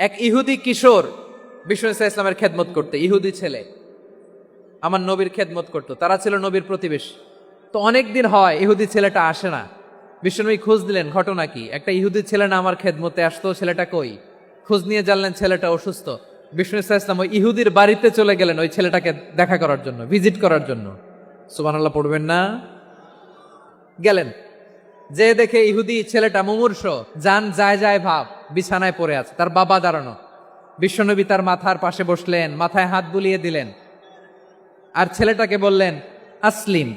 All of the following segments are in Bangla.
এক ইহুদি কিশোর বিষ্ণু ইসলামের খেদমত করতে, ইহুদি ছেলে আমার নবীর খেদমত করতো, তারা ছিল নবীর প্রতিবেশী। তো অনেক দিন হয় ইহুদি ছেলেটা আসে না। বিশ্বনবী খোঁজ দিলেন, ঘটনা কি? একটা ইহুদি ছেলে না আমার খেদমতে আসতো, ছেলেটা কই? খোঁজ নিয়ে জানলেন ছেলেটা অসুস্থ। বিষ্ণু ইসলাম ওই ইহুদির বাড়িতে চলে গেলেন ওই ছেলেটাকে দেখা করার জন্য, ভিজিট করার জন্য। সুবহানাল্লাহ পড়বেন না? গেলেন, যে দেখে ইহুদি ছেলেটা মুমূর্ষ, জান যায় যায় ভাব, বিছানায় পড়ে আছে, তার বাবা দাঁড়ানো। বিশ্বনবী তার মাথার পাশে বসলেন, মাথায় হাত বুলিয়ে দিলেন, আর ছেলেটাকে বললেন, আসলিম,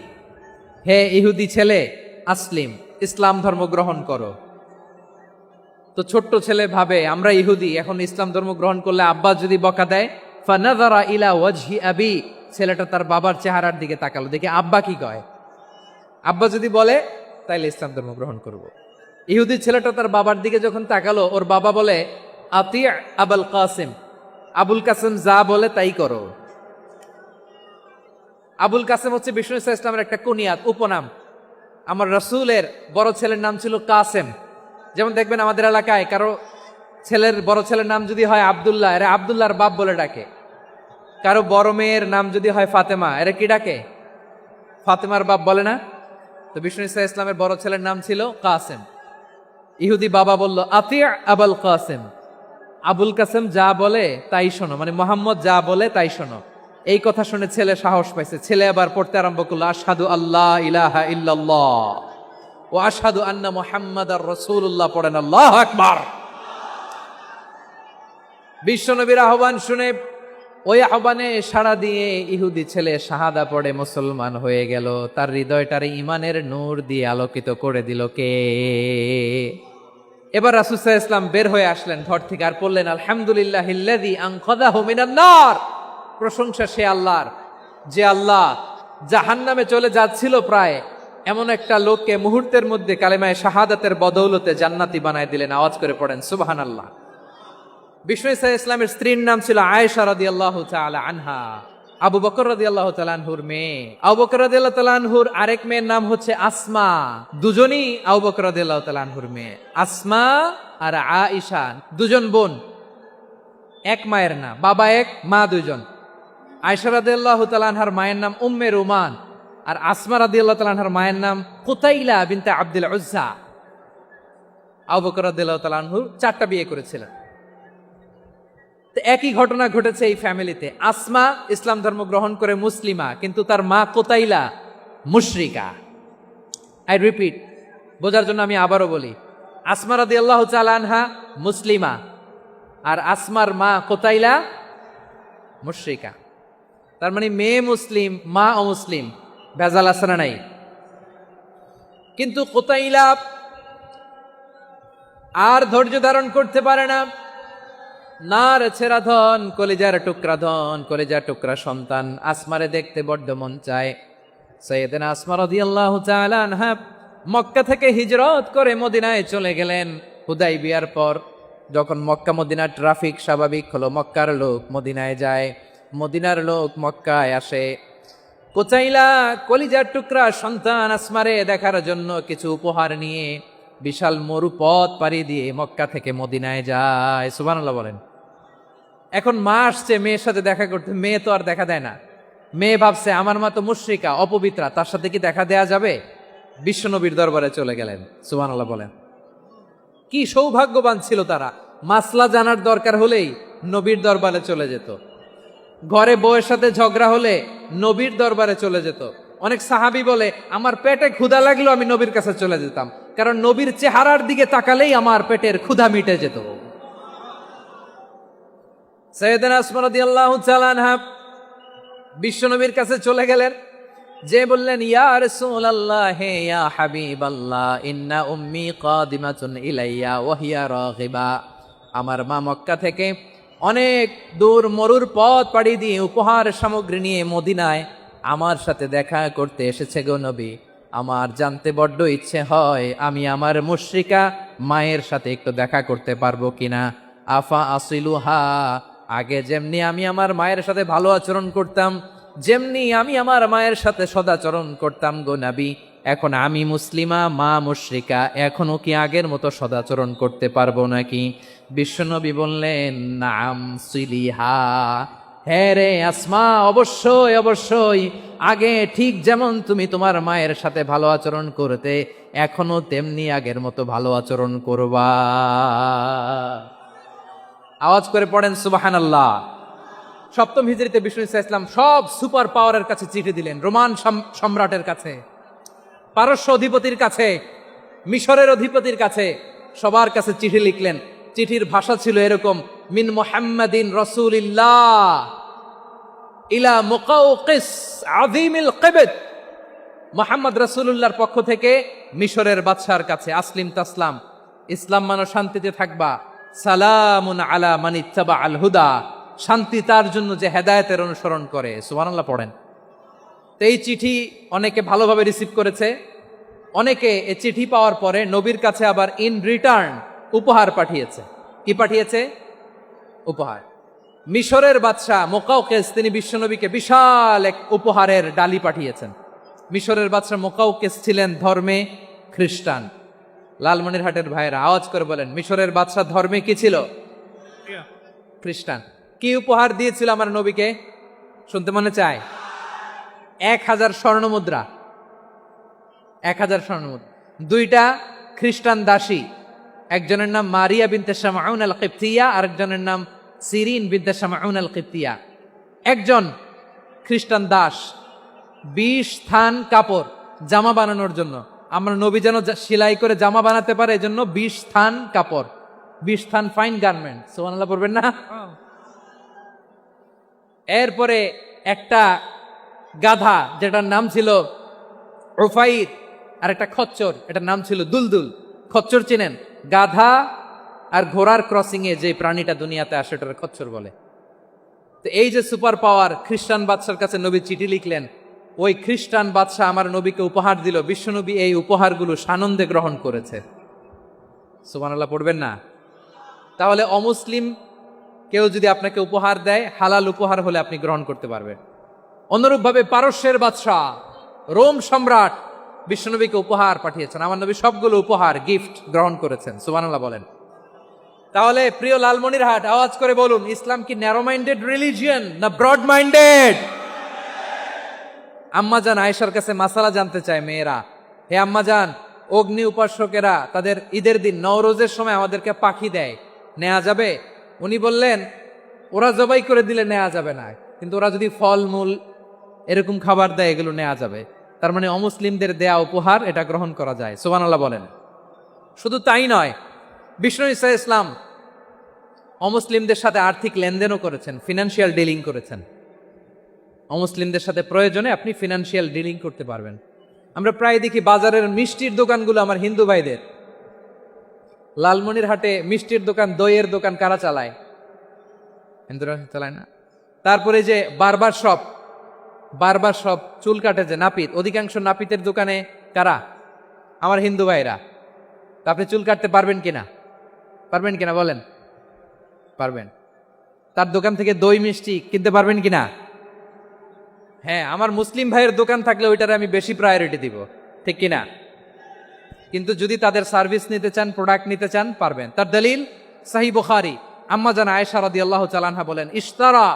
হে ইহুদি ছেলে, আসলিম, ইসলাম ধর্ম গ্রহণ করো। তো ছোট্ট ছেলে ভাবে আমরা ইহুদি, এখন ইসলাম ধর্ম গ্রহণ করলে আব্বা যদি বকা দেয়। ফানাযারা ইলা ওয়াজহি আবি, ছেলেটা তার বাবার চেহারার দিকে তাকালো, দেখে আব্বা কি কয়। আব্বা যদি বলে তাইলে ইসলাম ধর্ম গ্রহণ করব। ইহুদি ছেলেটা তার বাবার দিকে যখন তাকালো, ওর বাবা বলে, আতি আবুল কাসিম, আবুল কাসিম যা বলে তাই করো। আবুল কাসেম হচ্ছে বিষ্ণু ইসলামের একটা কুনিয়াত, উপনাম। আমার রাসূলের বড় ছেলের নাম ছিল কাসেম। যেমন দেখবেন আমাদের এলাকায় কারো বড় ছেলের নাম যদি হয় আব্দুল্লাহ, এরা আব্দুল্লাহর বাপ বলে ডাকে। কারো বড় মেয়ের নাম যদি হয় ফাতেমা, এরা কি ডাকে? ফাতেমার বাপ বলে না? তো বিষ্ণু ইসলামের বড় ছেলের নাম ছিল কাসেম। ইহুদি বাবা বলল, আতি আবুল কাসেম, আবুল কাসেম যা বলে তাই শোনো, মানে মোহাম্মদ যা বলে তাই শোনো। এই কথা শুনে ছেলে সাহস পাইছে, ছেলে আবার পড়তে আরম্ভ করলো, আশহাদু আল্লাহ ইলাহা ইল্লাল্লাহ ওয়া আশহাদু আন্না মুহাম্মাদার রাসূলুল্লাহ, পড়েন আল্লাহু আকবার। বিশ্বনবীর আহ্বান শুনে ওই আহ্বানে সাড়া দিয়ে ইহুদি ছেলে শাহাদা পড়ে মুসলমান হয়ে গেল। তার হৃদয়টার ইমানের নূর দিয়ে আলোকিত করে দিল কে? এবার রাসূল সাল্লাল্লাহু আলাইহি ওয়াসাল্লাম বের হয়ে আসলেন ঘর থেকে, আর পড়লেন, আলহামদুলিল্লাহিল্লাযী আনকাযাহু মিনান নার, প্রশংসা সে আল্লাহর, যে আল্লাহ জাহান্নামে চলে যাচ্ছিল প্রায় এমন একটা লোককে মুহূর্তের মধ্যে কালেমায়ে শাহাদাতের বদৌলতে জান্নাতি বানায় দিলেন। আওয়াজ করে পড়েন সুবহানাল্লাহ। বিষ্ণু ইসলামের স্ত্রীর নাম ছিল আয়েশা রাদিয়াল্লাহু তাআলা আনহা, আবু বকর রাদিয়াল্লাহু তাআলা আনহুর মেয়ে। আবু বকর রাদিয়াল্লাহু তাআলা আনহুর আরেক মেয়ের নাম হচ্ছে আসমা। দুজনই আবু বকর রাদিয়াল্লাহু তাআলা আনহুর মেয়ে। আসমা আর আয়েশা দুজন বোন, এক মায়ের না, বাবা এক মা দুজন। আয়েশা রাদিয়াল্লাহু তাআলা আনহার মায়ের নাম উম্মে রুমান, আর আসমা রাদিয়াল্লাহু তাআলা আনহার মায়ের নাম কুতাইলা বিনতে আব্দুল উজ্জা। আবু বকর রাদিয়াল্লাহু তাআলা আনহু 4টা বিয়ে করেছিলেন। তো একই ঘটনা ঘটেছে এই ফ্যামিলিতে। আসমা ইসলাম ধর্ম গ্রহণ করে মুসলিমা, কিন্তু তার মা কুতাইলা মুশরিকা। আই রিপিট, বোঝার জন্য আমি আবারও বলি, আসমা রাদিয়াল্লাহু তাআলা আনহা মুসলিমা, আর আসমার মা কুতাইলা মুশরিকা। তার মানে মেয়ে মুসলিম, মা অমুসলিম, ভেজাল আছে না নাই? কিন্তু কুতাইলা আর ধৈর্য ধারণ করতে পারে না। নার ছেড়া ধন, কলিজার টুকরা ধন, কলিজার টুকরা সন্তান আসমারে দেখতে বড্ড মন চায়। সাইয়েদনা আসমা রাদিয়াল্লাহু তাআলা আনহা মক্কা থেকে হিজরত করে মদিনায় চলে গেলেন হুদাইবিয়ার পর। যখন মক্কা মদিনার ট্রাফিক স্বাভাবিক হলো, মক্কার লোক মদিনায় যায়, মদিনার লোক মক্কায় আসে। কুতাইলা কলিজার টুকরা সন্তান আসমারে দেখার জন্য কিছু উপহার নিয়ে বিশাল মরুপথ পাড়ি দিয়ে মক্কা থেকে মদিনায় যায়। সুবহানাল্লাহ বলেন। এখন মা আসছে মেয়ের সাথে দেখা করতে, মেয়ে তো আর দেখা দেয় না। মেয়ে ভাবছে আমার মা তো মুশরিকা, অপবিত্রা, তার সাথে কি দেখা দেয়া যাবে? বিশ্বনবীর দরবারে চলে গেলেন। সুবহানাল্লাহ বলেন। কি সৌভাগ্যবান ছিল তারা, মাসলা জানার দরকার হলেই নবীর দরবারে চলে যেত। ঘরে বউয়ের সাথে ঝগড়া হলে নবীর দরবারে চলে যেত। অনেক সাহাবী বলে, আমার পেটে ক্ষুধা লাগলো আমি নবীর কাছে চলে যেতাম, কারণ নবীর চেহারার দিকে তাকালেই আমার পেটের ক্ষুধা মিটে যেত। সাইয়েদনা আসমা রাদিয়াল্লাহু তাআলা আনহা বিশ্বনবীর কাছে চলে গেলেন, যে বললেন, ইয়া রাসূলুল্লাহ, হে ইয়া হাবিবাল্লাহ, ইন্না উম্মি কাদিমাতুন ইলাইয়া ওয়া হিয়া রাগিবা। আমার মা মক্কা থেকে অনেক দূর মরুর পথ পাড়ি দিয়ে উপহার সামগ্রী নিয়ে মদিনায় আমার সাথে দেখা করতে এসেছে গো নবী। আমার জানতে বড্ড ইচ্ছে হয় আমি আমার মুশরিকা মায়ের সাথে একটু দেখা করতে পারবো কিনা। আফা আসিলুহা, আগে যেমনি আমি আমার মায়ের সাথে ভালো আচরণ করতাম, যেমনি আমি আমার মায়ের সাথে সদাচরণ করতাম গো নবী, এখন আমি মুসলিমা, মা মুশরিকা, এখনো কি আগের মতো সদাচরণ করতে পারবো নাকি? বিশ্বনবী বললেন, নাম সিলিহা, হ্যাঁ রে আসমা, অবশ্যই অবশ্যই, আগে ঠিক যেমন তুমি তোমার মায়ের সাথে ভালো আচরণ করতে, এখনো তেমনি আগের মতো ভালো আচরণ করবা। আওয়াজ করে পড়েন সুবহানাল্লাহ। সপ্তম হিজরিতে বিষ্ণু ইসলাম সব সুপার পাওয়ারের কাছে চিঠি দিলেন, রোমান সম্রাটের কাছে, পারস্য অধিপতির কাছে, মিশরের অধিপতির কাছে, সবার কাছে চিঠি লিখলেন। চিঠির ভাষা ছিল এরকম, মিন মুহাম্মাদিন রাসূলিল্লাহ ইলা মুকাউকিস আযীমিল কিবত, মুহাম্মদ রাসূলুল্লাহর পক্ষ থেকে মিশরের বাদশার কাছে, আসলিম তাসলাম, ইসলাম মানো শান্তিতে থাকবা, সালামুন আলা মান ইত্তাবা আল হুদা, শান্তি তার জন্য যে হেদায়েতের অনুসরণ করে। সুবহানাল্লাহ পড়েন। তো এই চিঠি অনেকে ভালোভাবে রিসিভ করেছে, অনেকে এই চিঠি পাওয়ার পরে নবীর কাছে আবার ইন রিটার্ন উপহার পাঠিয়েছে। কি পাঠিয়েছে? উপহার। মিশরের বাদশাহ মুকাউকিস তিনি বিশ্বনবীকে বিশাল এক উপহারের ডালি পাঠিয়েছেন। মিশরের বাদশাহ মুকাউকিস ছিলেন ধর্মে খ্রিস্টান। লালমনিরহাটের ভাইয়েরা আওয়াজ করে বলেন, মিশরের বাদশাহ ধর্মে কি ছিল? খ্রিস্টান। কি উপহার দিয়েছিল আমার নবীকে? শুনতে মনে চায়? 1000 স্বর্ণমুদ্রা। 1000 স্বর্ণমুদ্রা। 2টা খ্রিস্টান দাসী, একজনের নাম মারিয়া বিনতে শামাউন আল কিবতিয়া, আরেকজনের নাম সিরিন বিনতে শামাউন আল কিবতিয়া। একজন খ্রিস্টান দাস 20 থান কাপড় জামা বানানোর জন্য, আমরা নবী যেন সেলাই করে জামা বানাতে পারে এজন্য 20 থান কাপড়, 20 থান ফাইন গার্মেন্ট। সুবহানাল্লাহ পড়বেন না? এরপরে একটা গাধা যেটার নাম ছিল উফাইর, আর একটা খচ্চর, এটার নাম ছিল দুলদুল। খচ্চর চিনেন? গাধা আর ঘোড়ার ক্রসিং এ যে প্রাণীটা দুনিয়াতে আসে ওটার খচ্চর বলে। তো এই যে সুপার পাওয়ার খ্রিস্টান বাদশার কাছে নবী চিঠি লিখলেন, ওই খ্রিস্টান বাদশাহ আমার নবীকে উপহার দিল। বিশ্বনবী এই উপহারগুলো সানন্দে গ্রহণ করেছে। সুবহানাল্লাহ পড়বেন না? তাহলে অমুসলিম কেউ যদি আপনাকে উপহার দেয়, হালাল উপহার হলে আপনি গ্রহণ করতে পারবেন। অনুরূপভাবে পারস্যের বাদশাহ, রোম সম্রাট বিশ্বনবীকে উপহার পাঠিয়েছেন। আমার নবী সবগুলো উপহার গিফট গ্রহণ করেছেন। সুবহানাল্লাহ বলেন। তাহলে প্রিয় লালমনিরহাট, আওয়াজ করে বলুন, ইসলাম কি ন্যারো মাইন্ডেড রিলিজিয়ন না ব্রড মাইন্ডেড? আম্মাজান আয়েশার কাছে মাসালা জানতে চায় মেয়েরা, হে আম্মাজান, অগ্নি উপাসকেরা তাদের ঈদের দিন নওরোজের সময় আমাদেরকে পাখি দেয়, নেওয়া যাবে? উনি বললেন, ওরা জবাই করে দিলে নেওয়া যাবে না, কিন্তু ওরা যদি ফলমূল এরকম খাবার দেয় এগুলো নেওয়া যাবে। তার মানে অমুসলিমদের দেয়া উপহার এটা গ্রহণ করা যায়। সুবহানাল্লাহ বলেন। শুধু তাই নয়, বিষ্ণু ঈসা ইসলাম অমুসলিমদের সাথে আর্থিক লেনদেনও করেছেন, ফিনান্সিয়াল ডিলিং করেছেন। অমুসলিমদের সাথে প্রয়োজনে আপনি ফিনান্সিয়াল ডিলিং করতে পারবেন। আমরা প্রায় দেখি বাজারের মিষ্টির দোকানগুলো আমার হিন্দু ভাইদের। লালমনিরহাটে মিষ্টির দোকান, দইয়ের দোকান কারা চালায়? হিন্দুরা চালায় না। তারপরে যে বারবার শপ, চুল কাটে যে নাপিত, অধিকাংশ নাপিতের দোকানে কারা? আমার হিন্দু ভাইরা। তা আপনি চুল কাটতে পারবেন কিনা? পারবেন কিনা বলেন? পারবেন। তার দোকান থেকে দই মিষ্টি কিনতে পারবেন কিনা? হ্যাঁ, আমার মুসলিম ভাইয়ের দোকান থাকলে ওইটারে আমি বেশি প্রায়োরিটি দিব, ঠিক কিনা? কিন্তু যদি তাদের সার্ভিস নিতে চান, প্রোডাক্ট নিতে চান, পারবেন। তার দলিল সহিহ বুখারী, আম্মা জান আয়েশা রাদিয়াল্লাহু তাআলা আনহা বলেন, ইশতারা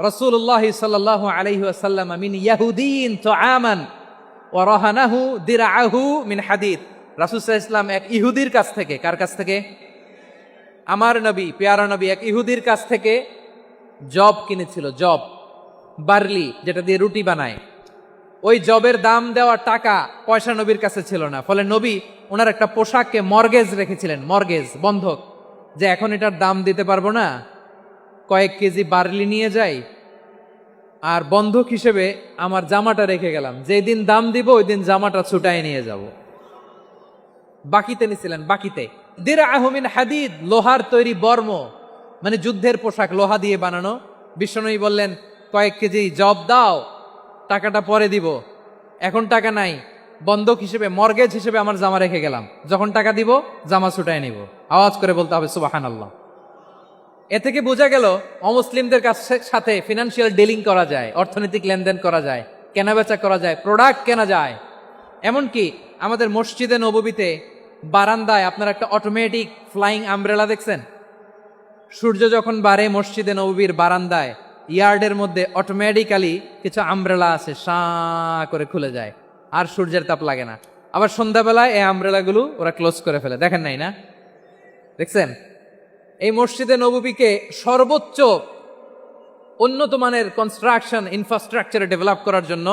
রাসূলুল্লাহ সাল্লাল্লাহু আলাইহি ওয়াসাল্লাম মিন ইয়াহুদিন তুআমান ওয়া রাহানাহু দিরআহু মিন হাদিদ। রাসূল সাল্লাল্লাহু আলাইহি ওয়াসাল্লাম এক ইহুদির কাছ থেকে, কার কাছ থেকে? আমার নবী, পেয়ারা নবী এক ইহুদির কাছ থেকে জব কিনেছিল, জব, বার্লি, যেটা দিয়ে রুটি বানায়। ওই জবের দাম দেওয়া টাকা পয়সা নবীর কাছে ছিল না, ফলে নবী ওনার একটা পোশাককে মর্গেজ রেখেছিলেন, মর্গেজ, বন্ধক, যে এখন এটার দাম দিতে পারবো না, কয়েক কেজি বার্লি নিয়ে যাই আর বন্ধক হিসেবে আমার জামাটা রেখে গেলাম, যেদিন দাম দিব ওই দিন জামাটা ছুটাই নিয়ে যাব। বাকিতে নিছিলেন, বাকিতে। দিরআহু মিন হাদিদ, লোহার তৈরি বর্ম, মানে যুদ্ধের পোশাক, লোহা দিয়ে বানানো। বিশ্বনবী বললেন, কয়েক কেজি জব দাও, টাকাটা পরে দিব, এখন টাকা নাই, বন্ধক হিসেবে, মর্গেজ হিসেবে আমার জামা রেখে গেলাম, যখন টাকা দিব জামা ছুটায় নিব। আওয়াজ করে বলতে হবে সুবহানাল্লাহ। এ থেকে বোঝা গেল অমুসলিমদের সাথে ফিনান্সিয়াল ডিলিং করা যায়, অর্থনৈতিক লেনদেন করা যায়, কেনাবেচা করা যায়, প্রোডাক্ট কেনা যায়। এমনকি আমাদের মসজিদে নববীতে বারান্দায় আপনারা একটা অটোমেটিক ফ্লাইং আমব্রেলা দেখছেন? সূর্য যখন বাড়ে মসজিদে নববীর বারান্দায় ইয়ার্ডের মধ্যে অটোমেটিক্যালি কিছু আমব্রেলা আছে সাঁ করে খুলে যায়, আর সূর্যের তাপ লাগে না। আবার সন্ধ্যাবেলায় এই আমব্রেলাগুলো ওরা ক্লোজ করে ফেলে, দেখেন নাই না? দেখছেন? এই মসজিদে নববীকে সর্বোচ্চ উন্নত মানের কনস্ট্রাকশন ইনফ্রাস্ট্রাকচারে ডেভেলপ করার জন্য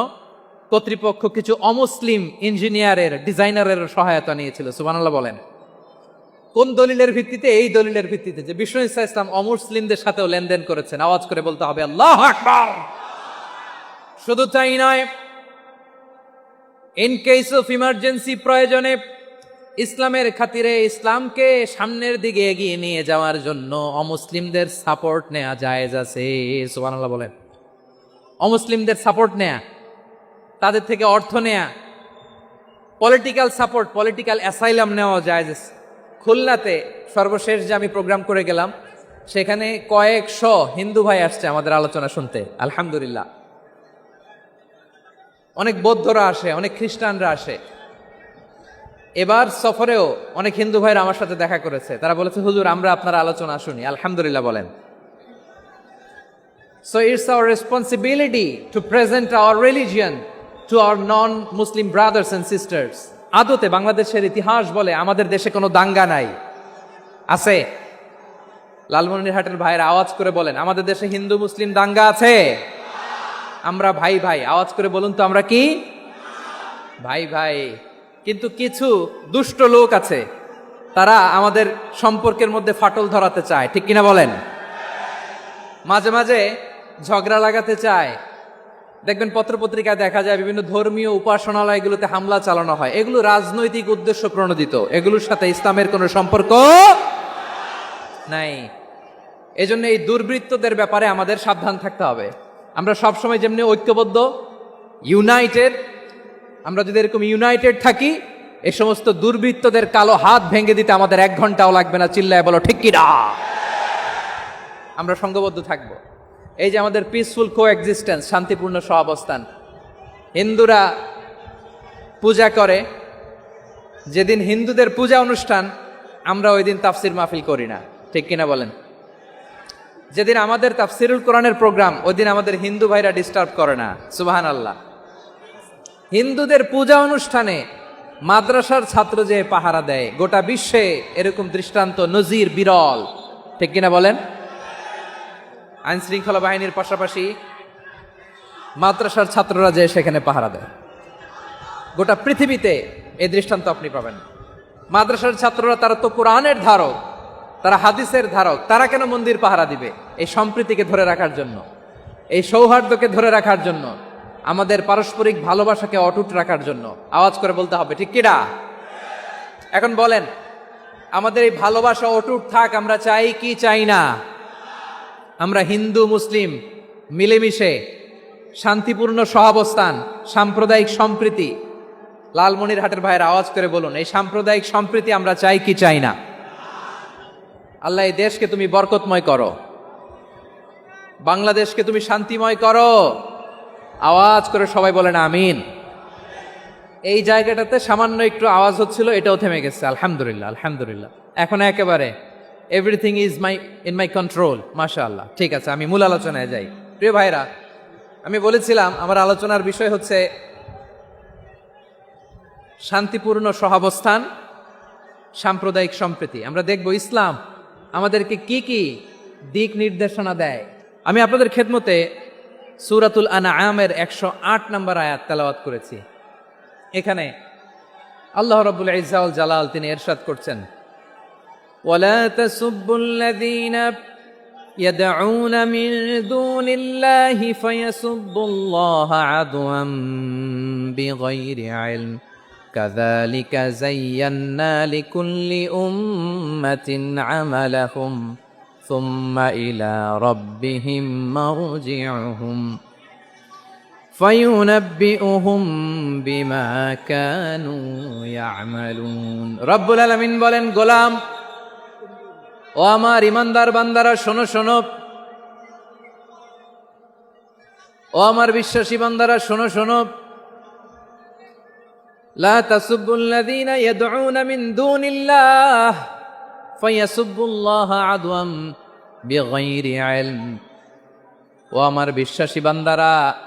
কর্তৃপক্ষ কিছু অমুসলিম ইঞ্জিনিয়ারের ডিজাইনারের সহায়তা নিয়েছিল। সুবহানাল্লাহ বলেন। কোন দলিলের ভিত্তিতে? এই দলিলের ভিত্তিতে যে বিষ্ণু ঈসা ইসলাম অমুসলিমদের সাথেও লেনদেন করেছেন। আওয়াজ করে বলতে হবে আল্লাহু আকবার। শুধু তাই নয়, ইন কেস অফ ইমার্জেন্সি, প্রয়োজনে ইসলামের খাতিরে ইসলামকে সামনের দিকে এগিয়ে নিয়ে যাওয়ার জন্য অমুসলিমদের সাপোর্ট নেওয়া জায়েজ আছে। সুবহানাল্লাহ বলেন। অমুসলিমদের সাপোর্ট নেয়া, তাদের থেকে অর্থ নেয়া, পলিটিক্যাল সাপোর্ট, পলিটিক্যাল অ্যাসাইলাম নেওয়া জায়েজ আছে। খুলনাতে সর্বশেষ যে আমি প্রোগ্রাম করে গেলাম, সেখানে কয়েকশো হিন্দু ভাই আসছে আমাদের আলোচনা শুনতে, আলহামদুলিল্লাহ। অনেক বৌদ্ধরা আসে, অনেক খ্রিস্টানরা আসে। এবার সফরেও অনেক হিন্দু ভাইরা আমার সাথে দেখা করেছে। তারা বলেছে, হুজুর আমরা আপনার আলোচনা শুনি। আলহামদুলিল্লাহ বলেন। So it's our responsibility to present our religion to our non Muslim brothers and sisters. আদতে বাংলাদেশের ইতিহাস বলে আমাদের দেশে কোনো দাঙ্গা নাই, আছে? লালমনিরহাটের ভাইয়ের আওয়াজ করে বলেন, আমাদের দেশে হিন্দু মুসলিম দাঙ্গা আছে? আমরা ভাই ভাই, আওয়াজ করে বলুন তো আমরা কি ভাই ভাই। কিন্তু কিছু দুষ্ট লোক আছে, তারা আমাদের সম্পর্কের মধ্যে ফাটল ধরাতে চায়, ঠিক কিনা বলেন? মাঝে মাঝে ঝগড়া লাগাতে চায়। দেখবেন পত্রপত্রিকায় দেখা যায় বিভিন্ন ধর্মীয় উপাসনালয়গুলোতে হামলা চালানো হয়। এগুলো রাজনৈতিক উদ্দেশ্য প্রণোদিত, এগুলোর সাথে ইসলামের কোনো সম্পর্ক নাই। এজন্য এই দুর্বৃত্তদের ব্যাপারে আমাদের সাবধান থাকতে হবে। আমরা সবসময় যেমনি ঐক্যবদ্ধ, ইউনাইটেড, আমরা যদি এরকম ইউনাইটেড থাকি, এই সমস্ত দুর্বৃত্তদের কালো হাত ভেঙে দিতে আমাদের 1 ঘন্টাও লাগবে না। চিল্লায় বলো ঠিক কিনা? আমরা সংঘবদ্ধ থাকবো। এই যে আমাদের পিসফুল কোএক্সিস্টেন্স, শান্তিপূর্ণ সহাবস্থান। হিন্দুরা পূজা করে, যেদিন হিন্দুদের পূজা অনুষ্ঠান আমরা ওই দিন তাফসির মাহফিল করি না, ঠিক কিনা বলেন? যেদিন আমাদের তাফসিরুল কোরআনের প্রোগ্রাম, ওই দিন আমাদের হিন্দু ভাইরা ডিস্টার্ব করে না। সুবহানাল্লাহ। হিন্দুদের পূজা অনুষ্ঠানে মাদ্রাসার ছাত্র যে পাহারা দেয়, গোটা বিশ্বে এরকম দৃষ্টান্ত নজির বিরল, ঠিক কিনা বলেন? আইন শৃঙ্খলা বাহিনীর পাশাপাশি মাদ্রাসার ছাত্ররা যে সেখানে পাহারা দেয়, গোটা পৃথিবীতে এই দৃষ্টান্ত আপনি পাবেন। মাদ্রাসার ছাত্ররা, তারা তো কোরআনের ধারক, তারা হাদিসের ধারক, তারা কেন মন্দির পাহারা দিবে? এই সম্প্রীতিকে ধরে রাখার জন্য, এই সৌহার্দ্যকে ধরে রাখার জন্য, আমাদের পারস্পরিক ভালোবাসাকে অটুট রাখার জন্য। আওয়াজ করে বলতে হবে ঠিক কিনা? এখন বলেন, আমাদের এই ভালোবাসা অটুট থাক আমরা চাই কি চাই না? আমরা হিন্দু মুসলিম মিলেমিশে শান্তিপূর্ণ সহাবস্থান, সাম্প্রদায়িক সম্প্রীতি। লালমনিরহাটের ভাইয়ের আওয়াজ করে বলুন, এই সাম্প্রদায়িক সম্প্রীতি আমরা চাই কি চাই না? আল্লাহ এই দেশকে তুমি বরকতময় করো, বাংলাদেশকে তুমি শান্তিময় করো। আওয়াজ করে সবাই বলেন আমিন। এই জায়গাটাতে সামান্য একটু আওয়াজ হচ্ছিল, এটাও থেমে গেছে। আলহামদুলিল্লাহ, আলহামদুলিল্লাহ। এখন একেবারে everything is in my control. মাশাআল্লাহ। ঠিক আছে, আমি মূল আলোচনায় যাই। প্রিয় ভাইরা, আমি বলেছিলাম আমার আলোচনার বিষয় হচ্ছে শান্তিপূর্ণ সহাবস্থান, সাম্প্রদায়িক সম্প্রীতি। আমরা দেখব ইসলাম আমাদেরকে কি কি দিক নির্দেশনা দেয়। আমি আপনাদের খেদমতে সূরাতুল আনআমের 108 নম্বর আয়াত তেলাওয়াত করেছি। এখানে আল্লাহ রাব্বুল ইজ্জা ওয়াল জালাল তিনি ইরশাদ করছেন, ওয়ালা তাসুব্বুল্লাযীনা ইয়াদউনা মিন দুনিল্লাহি ফায়াসুব্বুল্লাহা আদওয়াম বিগাইরি ইলম কাযালিকা যায়্যান্না লিকুল্লি উম্মাতিন আমালাহুম সুম্মা ইলা রাব্বিহিম মারজিউহুম ফায়ুনাব্বিউহুম বিমা কানু ইয়ামালুন। রব্বুল আলামিন বলেন, গোলাম ও আমার ইমানদার বান্দারা শোনো শোনো, ও আমার বিশ্বাসী বান্দারা শোনো শোনো, লা তাসুব্বুল্লাযীনা ইয়াদউনা মিন দুনিল্লাহ ফায়াসুব্বুল্লাহা আদওয়াম বিগাইরি ইলম। ও আমার বিশ্বাসী বান্দারা,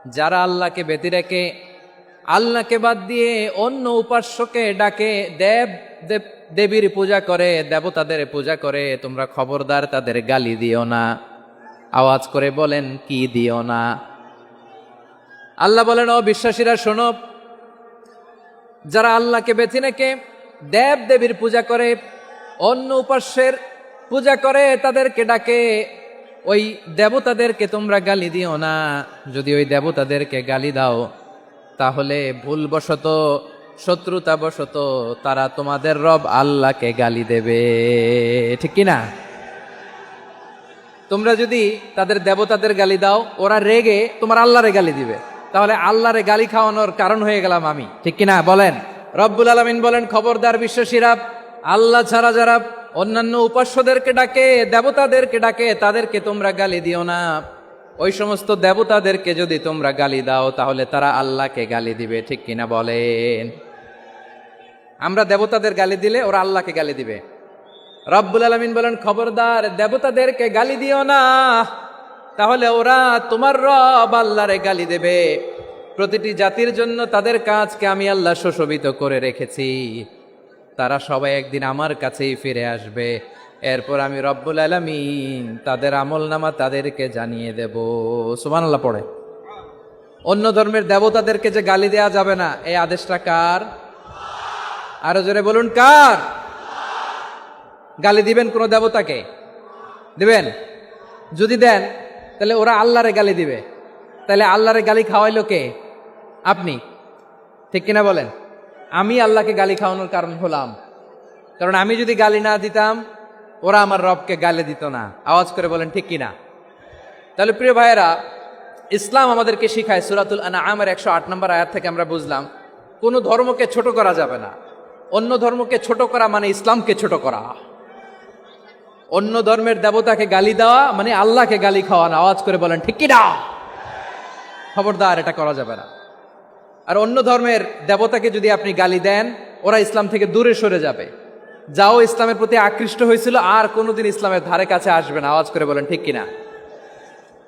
যারা আল্লাহকে ব্যতি রেখে আল্লাহকে বাদ দিয়ে অন্য উপাস্যকে ডাকে, দেবীর পূজা করে, দেবতাদের পূজা করে, তোমরা খবরদার তাদের গালি দিও না। আওয়াজ করে বলেন, কি দিও না? আল্লাহ বলেন, ও বিশ্বাসীরা শোনো, যারা আল্লাহকে বেছে রেখে দেবীর পূজা করে, অন্য উপাস্যের পূজা করে, তাদেরকে ডাকে, ওই দেবতাদেরকে তোমরা গালি দিও না। যদি ওই দেবতাদেরকে গালি দাও, তাহলে ভুলবশত, শত্রুতাবশত তারা তোমাদের রব আল্লাহকে গালি দেবে। ঠিক কিনা? তোমরা যদি তাদের দেবতাদের গালি দাও, ওরা রেগে তোমার আল্লাহরে গালি দিবে, তাহলে আল্লাহরে গালি খাওয়ানোর কারণ হয়ে গেলাম আমি। ঠিক কিনা বলেন? রব্বুল আলামিন বলেন, খবরদার বিশ্বাসীরা, আল্লাহ ছাড়া যারা অন্যান্য উপাস্যদেরকে ডাকে, দেবতাদেরকে ডাকে, তাদেরকে তোমরা গালি দিও না। ওই সমস্ত দেবতাদেরকে যদি তোমরা গালি দাও, তাহলে তারা আল্লাহকে গালি দিবে। ঠিক কিনা বলেন? আমরা দেবতাদের গালি দিলে ওরা আল্লাহকে গালি দিবে। রব্বুল আলামিন বলেন, খবরদার দেবতাদেরকে গালি দিও না, তাহলে ওরা তোমার রব আল্লাহরে গালি দেবে। প্রতিটি জাতির জন্য তাদের কাজকে আমি আল্লাহ সুশোভিত করে রেখেছি। তারা সবাই একদিন আমার কাছেই ফিরে আসবে। এরপর আমি রব্বুল আলামিন তাদের আমলনামা তাদেরকে জানিয়ে দেব। সুবহানাল্লাহ পড়ে। অন্য ধর্মের দেবতাদেরকে যে গালি দেয়া যাবে না, এই আদেশটা কার? আরো জোরে বলুন, কার? গালি দিবেন কোন দেবতাকে? দিবেন? যদি দেন, তাহলে ওরা আল্লাহরে গালি দিবে। তাহলে আল্লাহরে গালি খাওয়াইলো কে? আপনি। ঠিক কিনা বলেন? আমি আল্লাহকে গালি খাওয়ানোর কারণ হলাম। কারণ আমি যদি গালি না দিতাম, ওরা আমার রবকে গালি দিত না। আওয়াজ করে বলেন, ঠিক কিনা? তাহলে প্রিয় ভাইয়েরা, ইসলাম আমাদেরকে শিখায়, সূরাতুল আনআমের 108 নম্বর আয়াত থেকে আমরা বুঝলাম, কোনো ধর্মকে ছোট করা যাবে না। অন্য ধর্মকে ছোট করা মানে ইসলামকে ছোট করা। অন্য ধর্মের দেবতাকে গালি দেওয়া মানে আল্লাহকে গালি খাওয়ানো। আওয়াজ করে বলেন, ঠিক কিনা? খবরদার, এটা করা যাবে না। আর অন্য ধর্মের দেবতাকে যদি আপনি গালি দেন, ওরা ইসলাম থেকে দূরে সরে যাবে। যাও ইসলামের প্রতি আকৃষ্ট হয়েছিল, আর কোনোদিন ইসলামের ধারে কাছে আসবে না। আওয়াজ করে বলেন, ঠিক কিনা?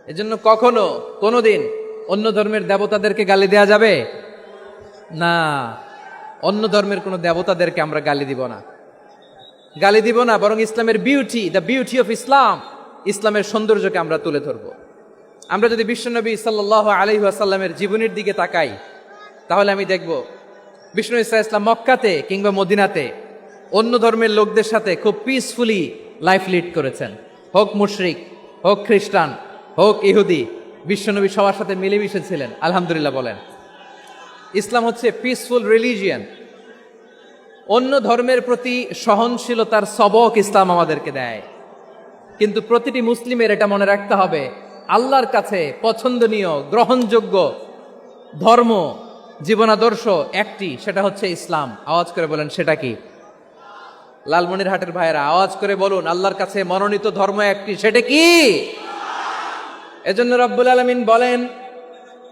এজন্য কখনো কোনোদিন অন্য ধর্মের দেবতাদেরকে গালি দেয়া যাবে না। অন্য ধর্মের কোনো দেবতাদেরকে আমরা গালি দিব না, গালি দিব না। বরং ইসলামের beauty, the beauty of Islam, ইসলামের সৌন্দর্যকে আমরা তুলে ধরব। আমরা যদি বিশ্বনবী সাল্লাল্লাহু আলাইহি ওয়াসাল্লামের জীবনের দিকে তাকাই, তাহলে আমি দেখব বিষ্ণু ইসলাম মক্কাতে কিংবা মদিনাতে অন্য ধর্মের লোকদের সাথে খুব পিসফুলি লাইফ লিড করেছেন। হোক মুশরিক, হোক খ্রিস্টান, হোক ইহুদি, বিশ্বনবী সবার সাথে মিলেমিশে ছিলেন। আলহামদুলিল্লাহ বলেন। ইসলাম হচ্ছে পিসফুল রিলিজিয়ান। অন্য ধর্মের প্রতি সহনশীলতার সবক ইসলাম আমাদেরকে দেয়। কিন্তু প্রতিটি মুসলিমের এটা মনে রাখতে হবে, আল্লাহর কাছে পছন্দনীয়, গ্রহণযোগ্য ধর্ম, জীবনাদর্শ একটি, সেটা হচ্ছে ইসলাম। আওয়াজ করে বলেন, সেটা কি? লালমনিরহাটের ভাইয়েরা আওয়াজ করে বলুন, আল্লাহর কাছে মনোনীত ধর্ম একটি, সেটা কি? এজন্য রব্বুল আলামিন বলেন,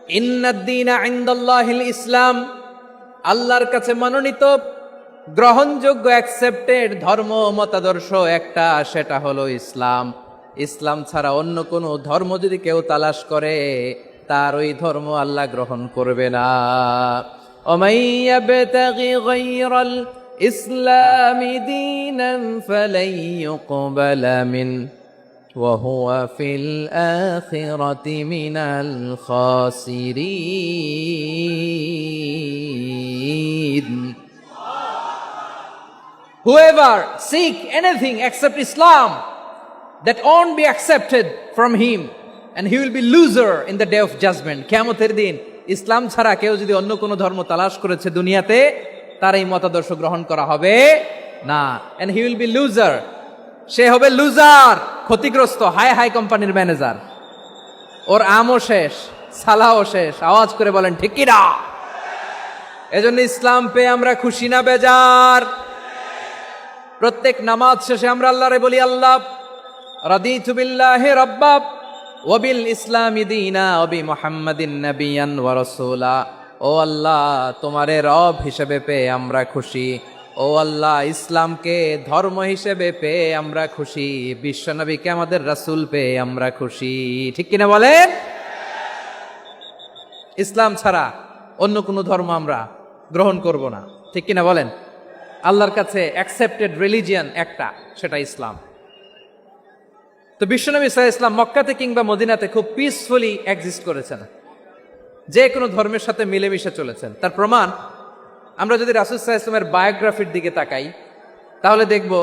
ইন্নাদ-দীনা ইনদাল্লাহিল ইসলাম, আল্লাহর কাছে মনোনীত, গ্রহণযোগ্য, অ্যাকসেপ্টেড ধর্ম, মতাদর্শ একটা, সেটা হলো ইসলাম। ইসলাম ছাড়া অন্য কোনো ধর্ম যদি কেউ তালাশ করে, তার ওই ধর্ম আল্লাহ গ্রহণ করবে না। ওমাই ইয়াবতাগি গায়রাল ইসলামি দীনান ফালাই ইউকবালা মিন ওয়া হুয়া ফিল আখিরাতি মিনাল খাসিরিন। Whoever seek anything except Islam, that won't be accepted from him, and he will be loser in the day of judgment. কিয়ামতের দিন ইসলাম ছাড়া কেউ যদি অন্য কোনো ধর্ম তালাশ করেছে দুনিয়াতে, তার এই মতাদর্শ গ্রহণ করা হবে না। and he will be loser, সে হবে লুজার, ক্ষতিগ্রস্ত, হাই হাই কোম্পানির ম্যানেজার। ওর আমও শেষ, সালাও শেষ। আওয়াজ করে বলেন, ঠিক কি না? এজন্য ইসলাম পেয়ে আমরা খুশি না বেজার? প্রত্যেক নামাজ শেষে আমরা আল্লাহরে বলি, আল্লাহ রাদিতু বিল্লাহি রাব্বা ওয়া বিল ইসলামি দীনা ওয়া বি মুহাম্মাদিন নাবিয়ান ওয়া রাসূলা। ও আল্লাহ, তোমারে রব হিসেবে পেয়ে আমরা খুশি, ও আল্লাহ, ইসলামকে ধর্ম হিসেবে পেয়ে আমরা খুশি, বিশ্বনবীকে আমাদের রাসূল পেয়ে আমরা খুশি। ঠিক কিনা বলেন? ইসলাম ছাড়া অন্য কোনো ধর্ম আমরা গ্রহণ করব না। ঠিক কিনা বলেন? আল্লাহর কাছে অ্যাকসেপ্টেড রিলিজিয়ান একটা, সেটা ইসলাম। তো বিশ্বনবী সাল্লাল্লাহু আলাইহি ওয়াসাল্লাম মক্কাতে কিংবা মদিনাতে খুব পিসফুলি এক্সিস্ট করেছেন, যে কোনো ধর্মের সাথে মিলেমিশে চলেছেন। তার প্রমাণ আমরা যদি রাসূল সাল্লাল্লাহু আলাইহি ওয়াসাল্লামের বায়োগ্রাফির দিকে তাকাই, তাহলে দেখব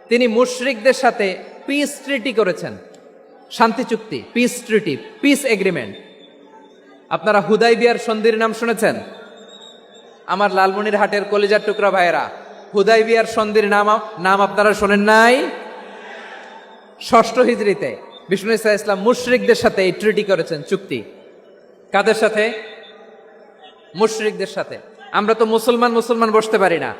তিনি মুশরিকদের সাথে পিস ট্রিটি করেছেন, শান্তি চুক্তি, পিস ট্রিটি, পিস এগ্রিমেন্ট। আপনারা হুদাইবিয়ার সন্ধির নাম শুনেছেন? আমার লালমনিরহাটের কলিজার টুকরা ভাইয়েরা, হুদাইবিয়ার সন্ধির নাম আপনারা শোনেন নাই? ষষ্ঠ হিজরিতে বিষ্ণু ইসা ইসলাম মুশরিকদের সাথে এই ট্রিটি করেছেন, চুক্তি। কাদের সাথে? মুশরিকদের সাথে। আমরা তো মুসলমান বসতে পারি না,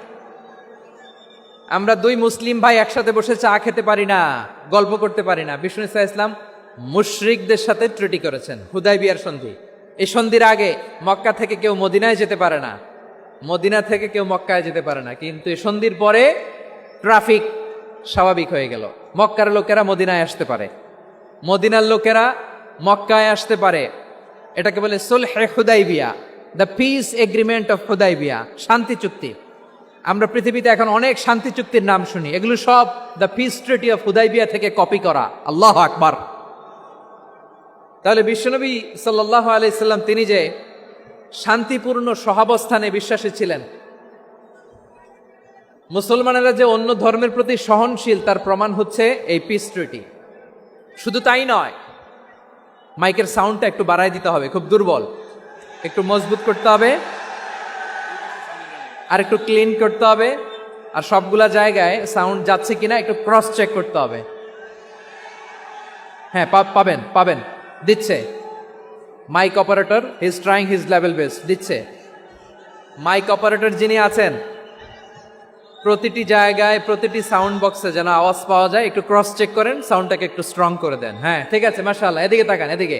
আমরা দুই মুসলিম ভাই একসাথে বসে চা খেতে পারি না, গল্প করতে পারি না। বিষ্ণু ইসা ইসলাম মুশরিকদের সাথে ট্রিটি করেছেন, হুদাইবিয়ার সন্ধি। এই সন্ধির আগে মক্কা থেকে কেউ মদিনায় যেতে পারে না, মদিনা থেকে কেউ মক্কায় যেতে পারে না। কিন্তু এই সন্ধির পরে ট্রাফিক স্বাভাবিক হয়ে গেল, মক্কার লোকেরা মদিনায় আসতে পারে, মদিনার লোকেরা মক্কায় আসতে পারে। এটাকে বলে সুলহে Hudaibiya, the peace agreement of Hudaibiya, শান্তি চুক্তি। আমরা পৃথিবীতে এখন অনেক শান্তি চুক্তির নাম শুনি, এগুলো সব the piece treaty of Hudaibiya থেকে কপি করা। আল্লাহু আকবার। তাহলে বিশ্বনবী সাল্লাল্লাহু আলাইহি সাল্লাম তিনি যে শান্তিপূর্ণ সহাবস্থানে বিশ্বাসী ছিলেন, মুসলমানেরা যে অন্য ধর্মের প্রতি সহনশীল, তার প্রমাণ হচ্ছে এই পিস ট্রিটি। শুধু তাই নয়, মাইকের সাউন্ডটা একটু বাড়ায় দিতে হবে, খুব দুর্বল, একটু মজবুত করতে হবে, আর একটু ক্লিন করতে হবে, আর সবগুলা জায়গায় সাউন্ড যাচ্ছে কিনা একটু ক্রস চেক করতে হবে। হ্যাঁ, পাবেন দিচ্ছে mike operator, he is trying his level best, দিচ্ছে। মাইক অপারেটর যিনি আছেন, প্রতিটি জায়গায় প্রতিটি সাউন্ড বক্সে যেন আওয়াজ পাওয়া যায়, একটু ক্রস চেক করেন, সাউন্ডটাকে একটু স্ট্রং করে দেন। হ্যাঁ, ঠিক আছে, মাশাআল্লাহ। এদিকে তাকান, এদিকে।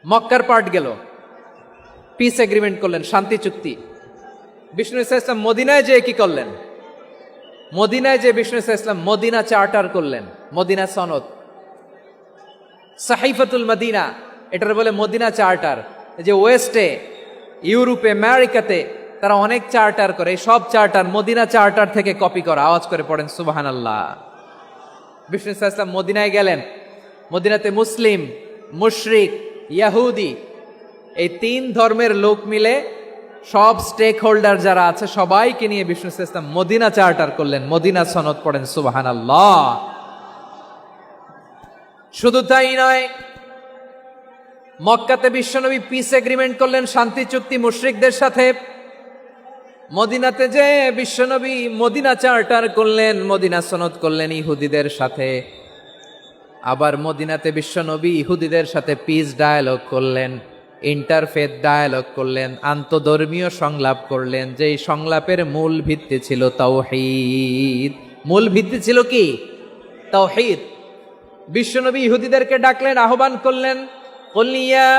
মক্কার পার্ট গেল, পিস এগ্রিমেন্ট করলেন, শান্তি চুক্তি। বিষ্ণু ইসা ইসলাম মদিনায় যে কি করলেন? মদিনায় যে বিষ্ণু ইসা ইসলাম মদিনা চার্টার করলেন, মদিনা সনদ, সাহিফাতুল মদিনা, এটার বলে মদিনা চার্টার। যে ওয়েস্টে, ইউরোপে, আমেরিকাতে তারা অনেক চার্টার করে, সব চার্টার মদিনা চার্টার থেকে কপি করা। আওয়াজ করে পড়েন সুবহানাল্লাহ। বিষ্ণু ইসা ইসলাম মদিনায় গেলেন, মদিনাতে মুসলিম, মুশরিক, ইয়াহুদি, এই তিন ধর্মের লোক মিলে সব স্টেক হোল্ডার যারা আছে সবাইকে নিয়ে বিষ্ণু ইসা ইসলাম মদিনা চার্টার করলেন, মদিনা সনদ। পড়েন সুবহানাল্লাহ। শুধু তাই নয়, মক্কাতে বিশ্বনবী পিস এগ্রিমেন্ট করলেন, শান্তি চুক্তি মুশরিকদের সাথে। মদিনাতে যে বিশ্বনবী মদিনা চার্টার করলেন, মদিনা সনদ করলেন ইহুদিদের সাথে। আবার মদিনাতে বিশ্বনবী ইহুদিদের সাথে পিস ডায়ালগ করলেন, ইন্টারফেথ ডায়ালগ করলেন, আন্তধর্মীয় সংলাপ করলেন। যেই সংলাপের মূল ভিত্তি ছিল তাওহীদ। মূল ভিত্তি ছিল কি? তাওহীদ। বিশ্বনবী ইহুদিদেরকে ডাকলেন, আহ্বান করলেন, কুল ইয়া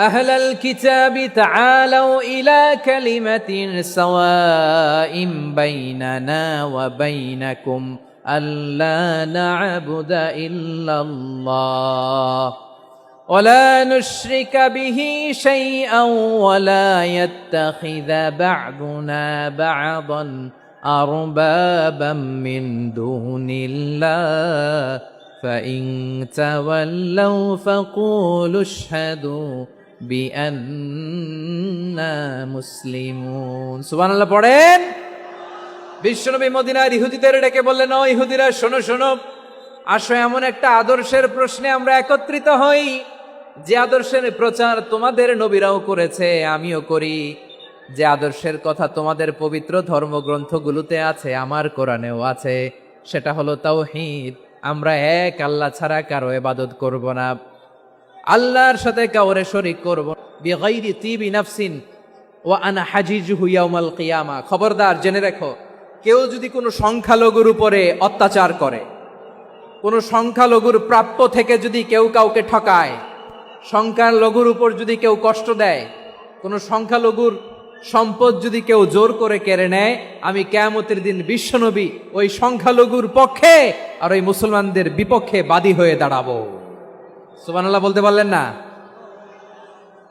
আহলাল কিতাবি তাআলাউ ইলা কালিমাতিন সাওয়াইম বাইনানা ওয়া বাইনাকুম আল্লা না'বুদা ইল্লাল্লাহ ওয়া লা নুশরিকা বিহি শাইআন ওয়া লা ইয়াত্তাখিযা বা'দুনা বা'দান আরবাবাম মিন দুনিল্লাহ فإن تولوا فقولوا اشهدوا بأننا مسلمون। সুবহানাল্লাহ পড়েন। বিশ্বনবী মদিনার ইহুদিদের ডেকে বললেন, ও ইহুদিরা, শোনো শোনো, আসো এমন একটা আদর্শের প্রশ্নে আমরা একত্রিত হই, যে আদর্শের প্রচার তোমাদের নবীরাও করেছে, আমিও করি, যে আদর্শের কথা তোমাদের পবিত্র ধর্মগ্রন্থগুলোতে আছে, আমার কোরআনেও আছে। সেটা হলো তাওহীদ। আমরা এক আল্লাহ ছাড়া কারো ইবাদত করব না, আল্লাহর সাথে কাউরে শরীক করব না। বিগাইরি তিবি নাফসিন ওয়া আনা হাজিজুহু ইয়াউমাল কিয়ামা। খবরদার, জেনে রেখো, কেউ যদি কোনো সংখ্যালঘুর উপরে অত্যাচার করে, কোনো সংখ্যালঘুর প্রাপ্য থেকে যদি কেউ কাউকে ঠকায়, সংখ্যালঘুর উপর যদি কেউ কষ্ট দেয়, কোনো সংখ্যালঘুর সম্পদ যদি কেউ জোর করে কেড়ে নেয়, আমি কিয়ামতের দিন বিশ্বনবী ওই সংখ্যালঘুর পক্ষে আর ওই মুসলমানদের বিপক্ষে বাদী হয়ে দাঁড়াবো। সুবহানাল্লাহ বলতে পারলেন না?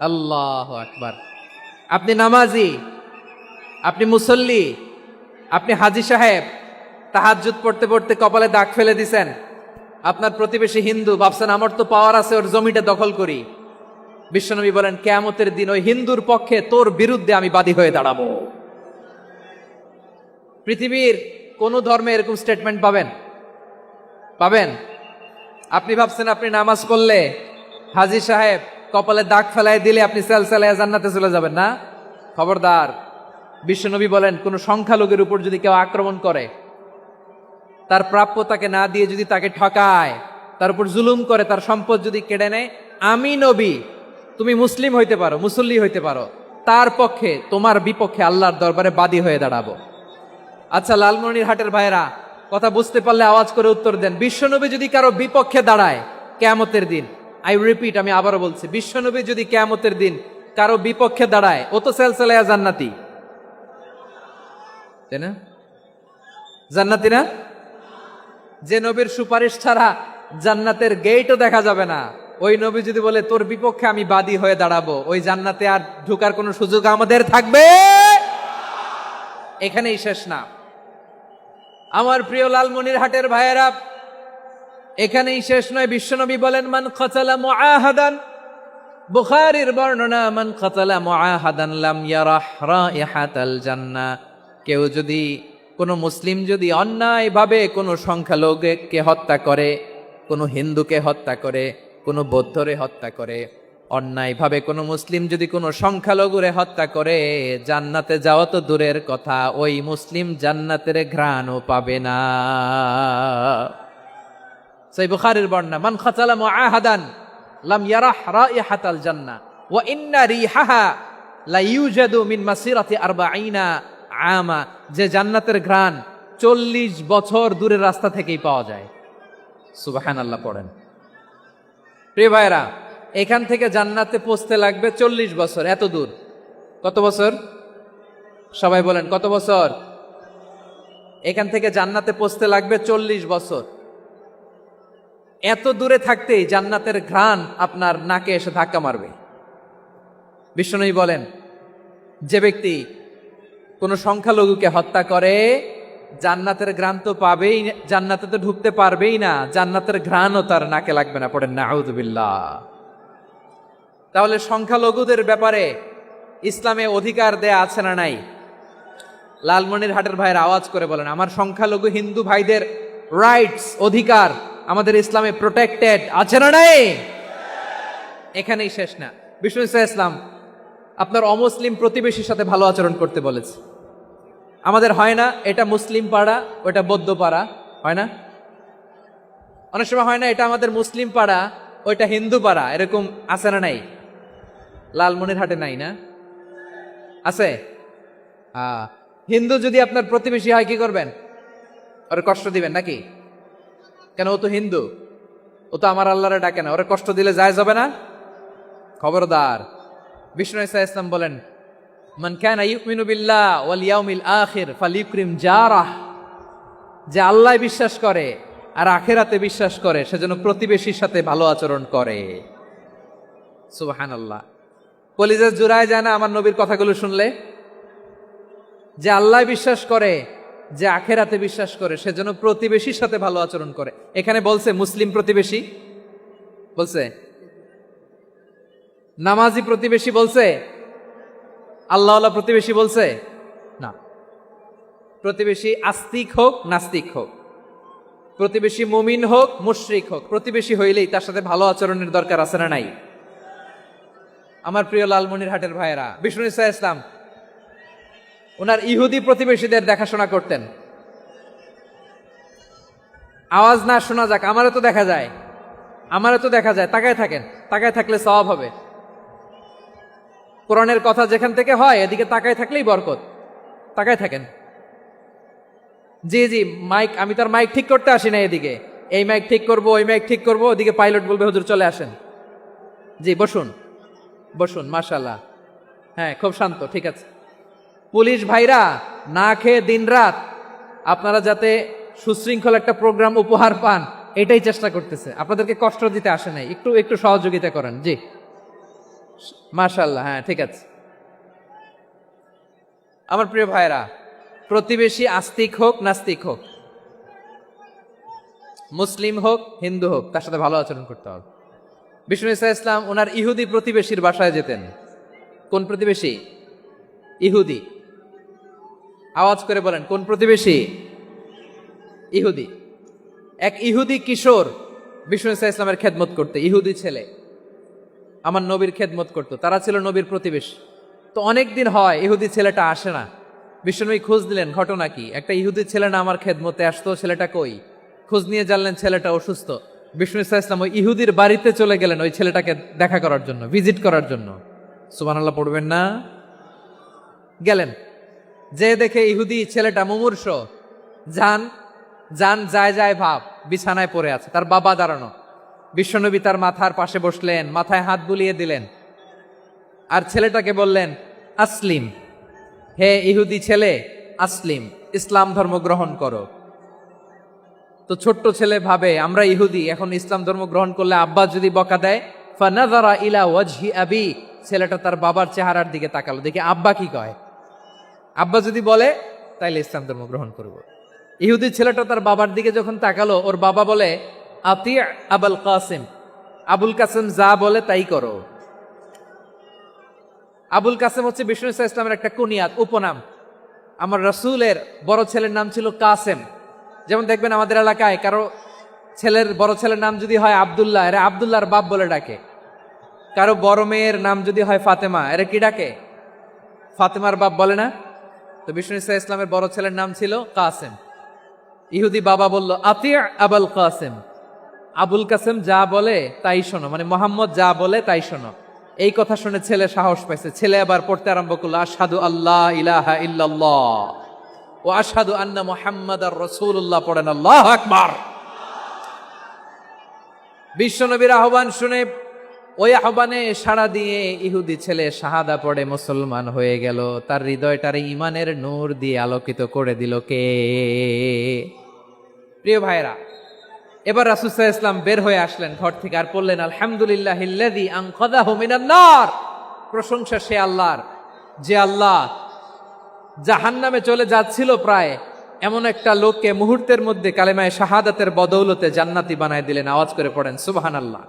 আল্লাহু আকবার। আপনি নামাজি, আপনি মুসল্লি, আপনি হাজী সাহেব, তাহাজ্জুদ পড়তে পড়তে কপালে দাগ ফেলে দিছেন, আপনার প্রতিবেশী হিন্দু, ভাবছেন আমার তো পাওয়ার আছে, ওর জমিটা দখল করি। বিশ্বনবী বলেন কিয়ামতের দিন ওই হিন্দুর পক্ষে তোর বিরুদ্ধে আমি বাদী হয়ে দাঁড়াবো। পৃথিবীর কোন ধর্মে এরকম স্টেটমেন্ট পাবেন? পাবেন? আপনি ভাবছেন আপনি নামাজ পড়লে হাজী সাহেব কপালে দাগ ফেলাই দিলে আপনি সেলসালায় জান্নাতে চলে যাবেন না? খবরদার। বিশ্বনবী বলেন কোন সংখ্যালঘুর উপর যদি কেউ আক্রমণ করে, তার প্রাপ্য তাকে না দিয়ে যদি তাকে ঠকায়, তার উপর জুলুম করে, তার সম্পদ যদি কেড়ে নেয়, আমি নবী, তুমি মুসলিম হইতে পারো, মুসল্লি হইতে পারো, তার পক্ষে তোমার বিপক্ষে আল্লাহর দরবারে বাদী হয়ে দাঁড়াবো। আচ্ছা লালমনিরহাটের ভাইরা, কথা বুঝতে পারলে আওয়াজ করে উত্তর দেন। বিশ্বনবী যদি কারো বিপক্ষে দাঁড়ায় কিয়ামতের দিন, আই রিপিট, আমি আবারও বলছি, বিশ্বনবী যদি কিয়ামতের দিন কারো বিপক্ষে দাঁড়ায়, ও তো সেলসালায়া জান্নাতি, তাই না? জান্নাতি না? যে নবীর সুপারিশ ছাড়া জান্নাতের গেটও দেখা যাবে না, ওই নবী যদি বলে তোর বিপক্ষে আমি বাদী হয়ে দাঁড়াবো, ওই জান্নাতে আর ঢোকার কোনো সুযোগ আমাদের থাকবে? এখানেই শেষ না আমার প্রিয় লালমনিরহাটের ভাইয়েরা, এখানেই শেষ নয়। বিশ্বনবী বলেন মান কাতালা মুআহাদান, বুখারীর বর্ণনা, মান কাতালা মুআহাদান লাম ইয়ারাহ রাইহাতাল জান্নাহ। কেউ যদি, কোনো মুসলিম যদি অন্যায়ভাবে কোনো সংখ্যালঘুকে হত্যা করে, কোনো হিন্দুকে হত্যা করে, কোনো বৌদ্ধরে হত্যা করে, অন্যায়ভাবে কোনো মুসলিম যদি কোনো সংখ্যালঘুরে হত্যা করে, জান্নাতে যাওয়া তো দূরের কথা, ওই মুসলিম জান্নাতের ঘ্রাণও পাবে না। সহিহ বুখারীর বর্ণনা, মান কাতালা মুআহাদান লাম ইয়ারাহ রাইহাতাল জান্নাহ ওয়া ইন্না রিহাহা লা ইউজাদু মিন মাসিরাতি 40 আমা। যে জান্নাতের ঘ্রাণ 40 বছর দূরের রাস্তা থেকেই পাওয়া যায়। সুবহানাল্লাহ পড়েন। প্রিয় ভাইরা, এখান থেকে জান্নাতে পৌঁছতে লাগবে 40 বছর। এত দূর, কত বছর? সবাই বলেন কত বছর? এখান থেকে জান্নাতে পৌঁছতে লাগবে 40 বছর। এত দূরে থাকতেই জান্নাতের ঘ্রাণ আপনার নাকে এসে ধাক্কা মারবে। বিশ্বনবী বলেন যে ব্যক্তি কোনো সংখ্যালঘুকে হত্যা করে, জান্নাতের ঘ্রাণ তো পাবেই, জান্নাতে তো ঢুকতে পারবেই না, জান্নাতের ঘ্রাণও তার নাকে লাগবে না। পড়েন নাউযুবিল্লাহ। তাহলে সংখ্যালঘুদের ব্যাপারে ইসলামে অধিকার দেয়া আছে না নাই? লালমনিরহাটের ভাইয়ের আওয়াজ করে বলেন, আমার সংখ্যালঘু হিন্দু ভাইদের রাইটস, অধিকার আমাদের ইসলামে প্রোটেক্টেড আছে না নাই? এখানেই শেষ না। বিষ্ণু ইসলাম আপনার অমুসলিম প্রতিবেশীর সাথে ভালো আচরণ করতে বলেছে। আমাদের হয় না এটা মুসলিম পাড়া, ওটা বৌদ্ধ পাড়া, হয় না? অনেক সময় হয় না এটা আমাদের মুসলিম পাড়া, ওইটা হিন্দু পাড়া, এরকম আছে না নাই? লালমনিরহাটে নাই না? আছে? হিন্দু যদি আপনার প্রতিবেশী হয় কি করবেন? ওরে কষ্ট দিবেন নাকি? কেন? ও তো হিন্দু, ও তো আমার আল্লাহরে ডাকে না, ওরে কষ্ট দিলে যায় যাবে না? খবরদার। বিষ্ণু ইসলাম বলেন মান কানা ইউমিনু বিল্লাহ ওয়াল ইয়াউমিল আখির ফালিউকরিম জারাহ। যে আল্লাহ বিশ্বাস করে আর আখিরাতে বিশ্বাস করে, সেজন্য প্রতিবেশীর সাথে ভালো আচরণ করে। সুবহানাল্লাহ। কলিজা জুড়ায় যায় না আমার নবীর কথাগুলো শুনলে? যে আল্লাহ বিশ্বাস করে, যে আখিরাতে বিশ্বাস করে, সেজন্য প্রতিবেশীর সাথে ভালো আচরণ করে। এখানে বলছে মুসলিম প্রতিবেশী, বলছে নামাজি প্রতিবেশী, বলছে আল্লাহওয়ালা প্রতিবেশী, বলছে না। প্রতিবেশী আস্তিক হোক নাস্তিক হোক, প্রতিবেশী মুমিন হোক মুশরিক হোক, প্রতিবেশী হইলেই তার সাথে ভালো আচরণের দরকার আছে না নাই? আমার প্রিয় লালমনিরহাটের ভাইয়েরা, বিষ্ণু ইসলাম ওনার ইহুদি প্রতিবেশীদের দেখাশোনা করতেন। আওয়াজ না শোনা যাক, আমারও তো দেখা যায়, আমারও তো দেখা যায়। তাকায় থাকেন, তাকায় থাকলে সওয়াব হবে। কোরআনের কথা যেখান থেকে হয় এদিকে তাকায় থাকলেই বরকত। তাকায় থাকেন। জি জি, মাইক, আমি তার মাইক ঠিক করতে আসি না এদিকে, এই মাইক ঠিক করব, ওই মাইক ঠিক করব, ওদিকে পাইলট বলবে হুজুর চলে আসেন। জি বসুন, বসুন, মাশাআল্লাহ। হ্যাঁ খুব শান্ত, ঠিক আছে। পুলিশ ভাইরা না খেয়ে দিনরাত আপনারা যাতে সুশৃঙ্খল একটা প্রোগ্রাম উপহার পান এটাই চেষ্টা করতেছে, আপনাদেরকে কষ্ট দিতে আসে নাই, একটু একটু সহযোগিতা করেন। জি মাশাআল্লাহ, হ্যাঁ ঠিক আছে। আমার প্রিয় ভাইরা, প্রতিবেশী আস্তিক হোক নাস্তিক হোক, মুসলিম হোক হিন্দু হোক, তার সাথে ভালো আচরণ করতে হবে। বিষ্ণু ঈসা ইসলাম ওনার ইহুদি প্রতিবেশীর বাসায় যেতেন। কোন প্রতিবেশী? ইহুদি। আওয়াজ করে বলেন, কোন প্রতিবেশী? ইহুদি। এক ইহুদি কিশোর বিষ্ণু ঈসা ইসলামের খেদমত করতে, ইহুদি ছেলে আমার নবীর খেদমত করতো, তারা ছিল নবীর প্রতিবেশী। তো অনেক দিন হয় ইহুদি ছেলেটা আসে না। বিষ্ণুনবী খোঁজ দিলেন, ঘটনা কি? একটা ইহুদি ছেলে না আমার খেদমতে আসতো, ছেলেটা কই? খোঁজ নিয়ে জানলেন ছেলেটা অসুস্থ। বিষ্ণু ঈসা ইসলাম ওই ইহুদির বাড়িতে চলে গেলেন ওই ছেলেটাকে দেখা করার জন্য, ভিজিট করার জন্য। সুবহানাল্লাহ পড়বেন না? গেলেন, যে দেখে ইহুদি ছেলেটা মুমূর্ষ, যান যান যায় যায় ভাব, বিছানায় পড়ে আছে, তার বাবা দাঁড়ানো। বিশ্বনবী তার মাথার পাশে বসলেন, মাথায় হাত বুলিয়ে দিলেন, আর ছেলেটাকে বললেন আসলিম, হে ইহুদি ছেলে আসলিম, ইসলাম ধর্ম গ্রহণ করো। তো ছোট্ট ছেলে ভাবে আমরা ইহুদি, এখন ইসলাম ধর্ম গ্রহণ করলে আব্বা যদি বকা দেয়। ফানাযারা ইলা ওয়াজহি আবি, ছেলেটা তার বাবার চেহারার দিকে তাকালো, দেখি আব্বা কি কয়। আব্বা যদি বলে তাইলে ইসলাম ধর্ম গ্রহণ করব। ইহুদি ছেলেটা তার বাবার দিকে যখন তাকালো, ওর বাবা বলে আতি আবুল কাসিম, আবুল কাসিম যা বলে তাই করো। আবুল কাসিম হচ্ছে বিষ্ণু ঈসা ইসলামের একটা কুনিয়াত, উপনাম। আমার রাসূলের বড় ছেলের নাম ছিল কাসেম। যেমন দেখবেন আমাদের এলাকায় কারো ছেলের বড় ছেলের নাম যদি হয় আব্দুল্লাহ, এরা আব্দুল্লাহর বাপ বলে ডাকে। কারো বড় মেয়ের নাম যদি হয় ফাতেমা, এরা কি ডাকে? ফাতেমার বাপ বলে না? তো বিষ্ণু ঈসা ইসলামের বড় ছেলের নাম ছিল কাসেম। ইহুদি বাবা বলল আতি আবুল কাসেম, আবুল কাসেম যা বলে তাই শোনো, মানে মোহাম্মদ যা বলে তাই শোনো। এই কথা শুনে ছেলে সাহস পাইছে, ছেলে আবার পড়তে আরম্ভ করলো আশহাদু আল্লাহ ইলাহা ইল্লাল্লাহ ও আশহাদু আন্না মুহাম্মাদার রাসূলুল্লাহ, পড়েন আল্লাহু আকবার। বিশ্বনবীর আহ্বান শুনে ওই আহ্বানে সাড়া দিয়ে ইহুদি ছেলে শাহাদা পড়ে মুসলমান হয়ে গেল। তার হৃদয়টারে ঈমানের নূর দিয়ে আলোকিত করে দিল কে? প্রিয় ভাইরা, এবার রাসূল সাল্লাল্লাহু আলাইহি ওয়াসাল্লাম বের হয়ে আসলেন ঘর থেকে, আর বললেন আলহামদুলিল্লাহিল্লাযী আনকাযাহু মিনান নার। প্রশংসা সে আল্লাহর, যে আল্লাহ জাহান্নামে চলে যাচ্ছিল প্রায় এমন একটা লোককে মুহূর্তের মধ্যে কালেমায়ে শাহাদাতের বদৌলতে জান্নাতি বানায় দিলেন। আওয়াজ করে পড়েন সুবহানাল্লাহ।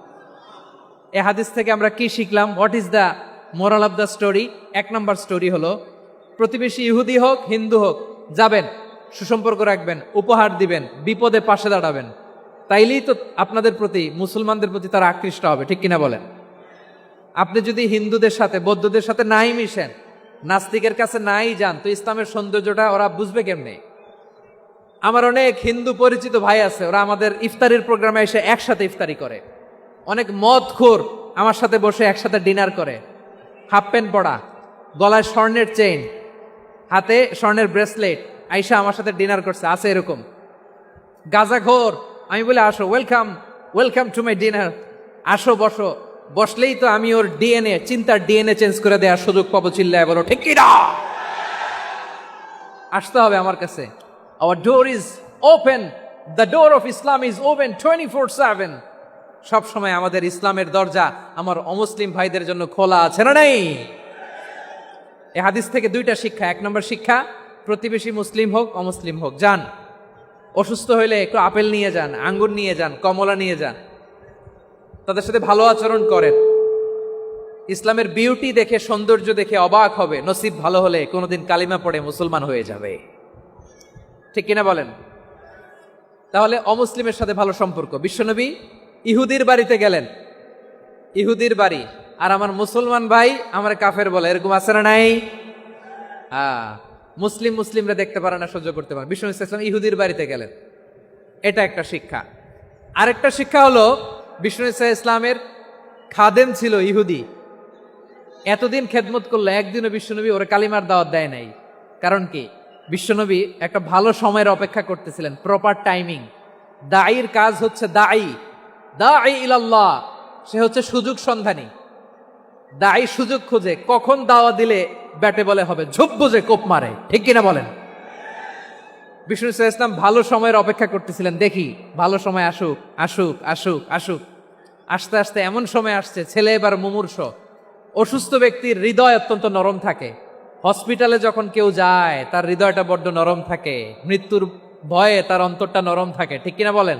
এই হাদিস থেকে আমরা কি শিখলাম? What is the moral of the story? এক নম্বর স্টোরি হলো, প্রতিবেশী ইহুদি হোক হিন্দু হোক, যাবেন, সুসম্পর্ক রাখবেন, উপহার দিবেন, বিপদে পাশে দাঁড়াবেন, তাইলেই তো আপনাদের প্রতি, মুসলমানদের প্রতি তারা আকৃষ্ট হবে, ঠিক কিনা বলেন? আপনি যদি হিন্দুদের সাথে বৌদ্ধদের সাথে নাই মিশেন, নাস্তিকের কাছে নাই যান, তো ইসলামের সৌন্দর্যটা ওরা বুঝবে কেমনে? আমার অনেক হিন্দু পরিচিত ভাই আছে, ওরা আমাদের ইফতারির প্রোগ্রামে এসে একসাথে ইফতারি করে। অনেক মদখোর আমার সাথে বসে একসাথে ডিনার করে, হাফ প্যান্ট পরা, গলায় স্বর্ণের চেইন, হাতে স্বর্ণের ব্রেসলেট, আইসা আমার সাথে ডিনার করছে, আছে এরকম। গাঁজাখোর, আমি বলে আসো, welcome welcome to my dinner, আসো বসো, বসলেই তো আমি ওর ডিএনএ, চিন্তার ডিএনএ চেঞ্জ করে দেওয়ার সুযোগ পাবো। চিল্লায় বলো ঠিক কিনা? আসতে হবে আমার কাছে। Hour door is open, the door of Islam is open 24/7। সব সময় আমাদের ইসলামের দরজা আমার অমুসলিম ভাইদের জন্য খোলা আছে না নেই? এই হাদিস থেকে দুইটা শিক্ষা। এক নম্বর শিক্ষা, প্রতিবেশী মুসলিম হোক অমুসলিম হোক, যান, অসুস্থ হইলে একটু আপেল নিয়ে যান, আঙ্গুর নিয়ে যান, কমলা নিয়ে যান, তাদের সাথে ভালো আচরণ করেন। ইসলামের বিউটি দেখে, সৌন্দর্য দেখে অবাক হবে, নসিব ভালো হলে কোনোদিন কালিমা পড়ে মুসলমান হয়ে যাবে, ঠিক কিনা বলেন? তাহলে অমুসলিমের সাথে ভালো সম্পর্ক। বিশ্বনবী ইহুদির বাড়িতে গেলেন, ইহুদির বাড়ি, আর আমার মুসলমান ভাই আমার কাফের বলে, এরকম আছে না নাই? মুসলিমরা দেখতে পারে না, সহ্য করতে পারে। বিষ্ণু ইসলাম ইহুদির বাড়িতে গেলেন, এটা একটা শিক্ষা। আরেকটা শিক্ষা হলো, বিষ্ণু ইসলামের খাদেম ছিল ইহুদি, এতদিন খেদমত করলো, একদিনও বিশ্বনবী ওরা কালিমার দাওয়াত দেয় নাই। কারণ কি? বিশ্বনবী একটা ভালো সময়ের অপেক্ষা করতেছিলেন, প্রপার টাইমিং। দাঈর কাজ হচ্ছে দাঈ ইলাল্লাহ, সে হচ্ছে সুযোগ সন্ধানী। দাঈ সুযোগ খোঁজে, কখন দাওয়া দিলে ব্যাটে বলে হবে, ঝুব্বু যে কোপ মারে, ঠিক কিনা বলেন? বিষ্ণু ইসলাম ভালো সময়ের অপেক্ষা করতেছিলেন, দেখি ভালো সময় আসুক আসুক আসুক আসুক। আস্তে আস্তে এমন সময় আসছে, ছেলে এবার মুমূর্ষ। অসুস্থ ব্যক্তির হৃদয় অত্যন্ত নরম থাকে। হসপিটালে যখন কেউ যায় তার হৃদয়টা বড্ড নরম থাকে, মৃত্যুর ভয়ে তার অন্তরটা নরম থাকে, ঠিক কিনা বলেন?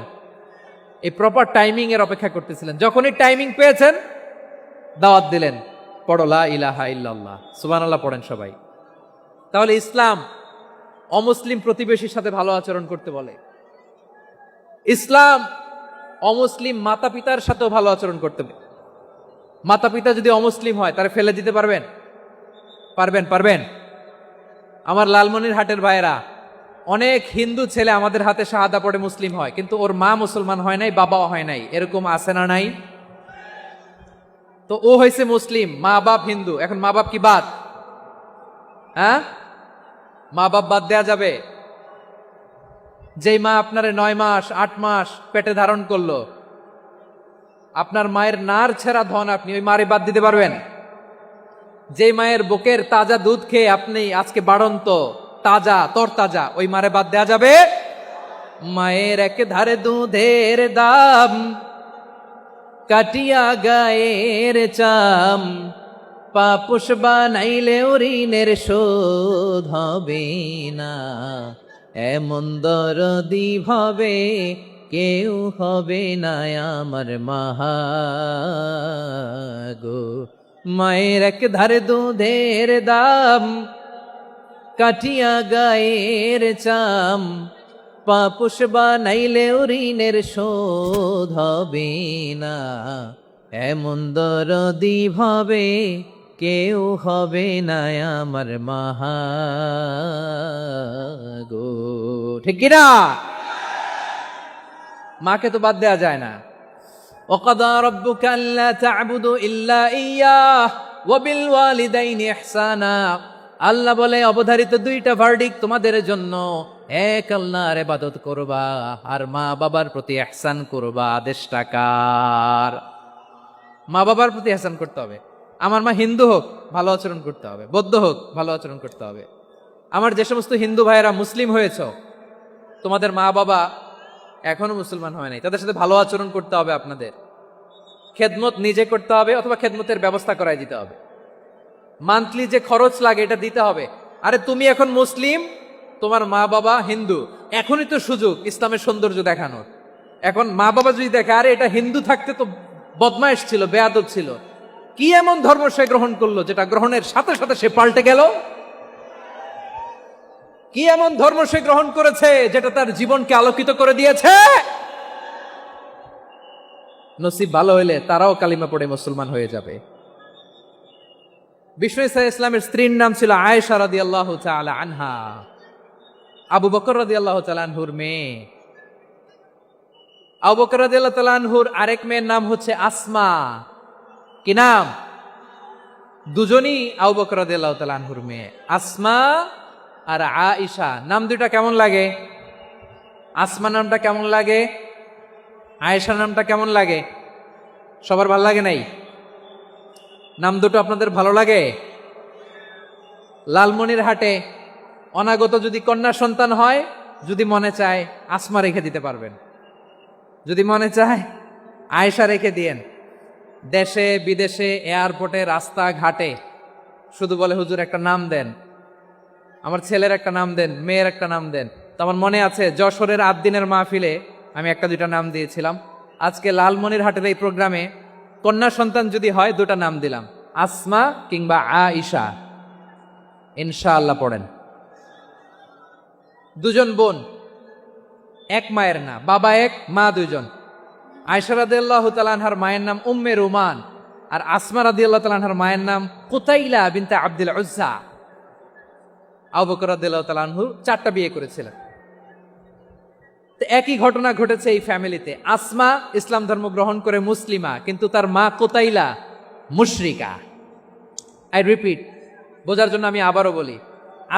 এই প্রপার টাইমিং এর অপেক্ষা করতেছিলেন। যখনই টাইমিং পেয়েছেন, দাওয়াত দিলেন, পড়ো লা ইলাহা ইল্লাল্লাহ, সুবহানাল্লাহ পড়েন সবাই। তাহলে ইসলাম অমুসলিম প্রতিবেশীর সাথে ভালো আচরণ করতে বলে। ইসলাম অমুসলিম মাতা পিতার সাথেও ভালো আচরণ করতে বলে। মাতা পিতা যদি অমুসলিম হয় তারা ফেলে দিতে পারবেন? পারবেন? পারবেন? আমার লালমনির হাটের ভাইয়েরা, অনেক হিন্দু ছেলে আমাদের হাতে শাহাদা পড়ে মুসলিম হয়, কিন্তু ওর মা মুসলমান হয় নাই, বাবাও হয় নাই, এরকম আছে না নাই? তো ও হয়েছে মুসলিম, মা বাপ হিন্দু, এখন মা বাপ কি বাদ? হ্যাঁ, মা বাপ বাদ দেয়া যাবে? যেই মা আপনারে 9 মাস 8 মাস পেটে ধারণ করলো, আপনার মায়ের নার ছেঁড়া ধন, আপনি ওই মারে বাদ দিতে পারবেন? যে মায়ের বুকের তাজা দুধ খেয়ে আপনি আজকে বাড়ন্ত তাজা তরতাজা, ওই মারে বাদ দেয়া যাবে? মায়ের এক ধারে দুধের দাম, কাটিয়া গায়ের চাম, পাপুষ বানাইলেও ঋণের শোধ হবে না, এমন দরদি ভাবে কেউ হবে না আমার মাহা গো। মায়ের এক ধারে দুধের দাম, কাটিয়া গায়ের চাম, পাপুষ বানাইলেও ঋণের শোধ হবে না, এমন দরদি ভাবে কেউ হবে না আমার মাহা গো, ঠিক কিনা? মাকে তো বাদ দেয়া যায় না। وقضى ربك ألا تعبدوا إلا إياه وبالوالدين إحسانا, আল্লাহ বলে অবধারিত দুইটা ভার্ডিক্ট তোমাদের জন্য, এক আল্লাহর ইবাদত করবা আর মা বাবার প্রতি ইহসান করবা। আদেশটা কার? মা বাবার প্রতি ইহসান করতে হবে। আমার মা হিন্দু হোক, ভালো আচরণ করতে হবে, বৌদ্ধ হোক, ভালো আচরণ করতে হবে। আমার যে সমস্ত হিন্দু ভাইয়েরা মুসলিম হয়েছ, তোমাদের মা বাবা এখনো মুসলমান হয় নাই, তাদের সাথে ভালো আচরণ করতে হবে। আপনাদের খেদমত নিজে করতে হবে অথবা খেদমতের ব্যবস্থা করাই দিতে হবে। মান্থলি যে খরচ লাগে এটা দিতে হবে। আরে তুমি এখন মুসলিম, তোমার মা বাবা হিন্দু, এখনই তো সুযোগ ইসলামের সৌন্দর্য দেখানোর। এখন মা বাবা যদি দেখে আরে এটা হিন্দু থাকতে তো বদমাইশ ছিল, বেয়াদব ছিল, কি এমন ধর্ম সে গ্রহণ করলো যেটা গ্রহণের সাথে সাথে সে পাল্টে গেল? কি এমন ধর্ম সে গ্রহণ করেছে যেটা তার জীবনকে আলোকিত করে দিয়েছে? নসিব ভালো হইলে তারাও কালিমা পড়ে মুসলমান হয়ে যাবে। বিষ্ণু ইসলামের স্ত্রীর নাম ছিল আয়েশা রাদিয়াল্লাহু তাআলা আনহা, আবু বকর রাদিয়াল্লাহু তাআলা আনহুর মেয়ে। আবু বকর রাদিয়াল্লাহু তাআলা আনহুর আরেক মেয়ের নাম হচ্ছে আসমা। কি নাম? দুজনই আবু বকর রাদিয়াল্লাহু তাআলা আনহুর মেয়ে, আসমা আর আয়েশা। নাম দুইটা কেমন লাগে? আসমা নামটা কেমন লাগে? আয়েশা নামটা কেমন লাগে? সবার ভালো লাগে নাই? নাম দুটো আপনাদের ভালো লাগে? লালমনির হাটে অনাগত যদি কন্যা সন্তান হয়, যদি মনে চায় আসমা রেখে দিতে পারবেন, যদি মনে চায় আয়েশা রেখে দিয়েন। দেশে বিদেশে এয়ারপোর্টে রাস্তাঘাটে শুধু বলে হুজুর একটা নাম দেন, আমার ছেলের একটা নাম দেন, মেয়ের একটা নাম দেন। তো আমার মনে আছে যশোরের 8 দিনের মাহফিলে আমি একটা দুইটা নাম দিয়েছিলাম। আজকে লালমনির হাটের এই প্রোগ্রামে কন্যা সন্তান যদি হয় দুটা নাম দিলাম, আসমা কিংবা আয়েশা। ইনশাআল্লাহ পড়েন। দুজন বোন, এক মায়ের না, বাবা এক মা দুইজন। আয়েশা রাদিয়াল্লাহু তাআলা আনহার মায়ের নাম উম্মে রুমান, আর আসমা রাদিয়াল্লাহু তাআলা আনহার মায়ের নাম কুতাইলা বিনতে আব্দুল উজ্জা। আবু বকর রাদিয়াল্লাহু তাআলা আনহু 4টা বিয়ে করেছিলেন। তো একই ঘটনা ঘটেছে এই ফ্যামিলিতে। আসমা ইসলাম ধর্ম গ্রহণ করে মুসলিমা, কিন্তু তার মা কোতাইলা মুশরিকা। আই রিপিট, বোঝার জন্য আমি আবারও বলি,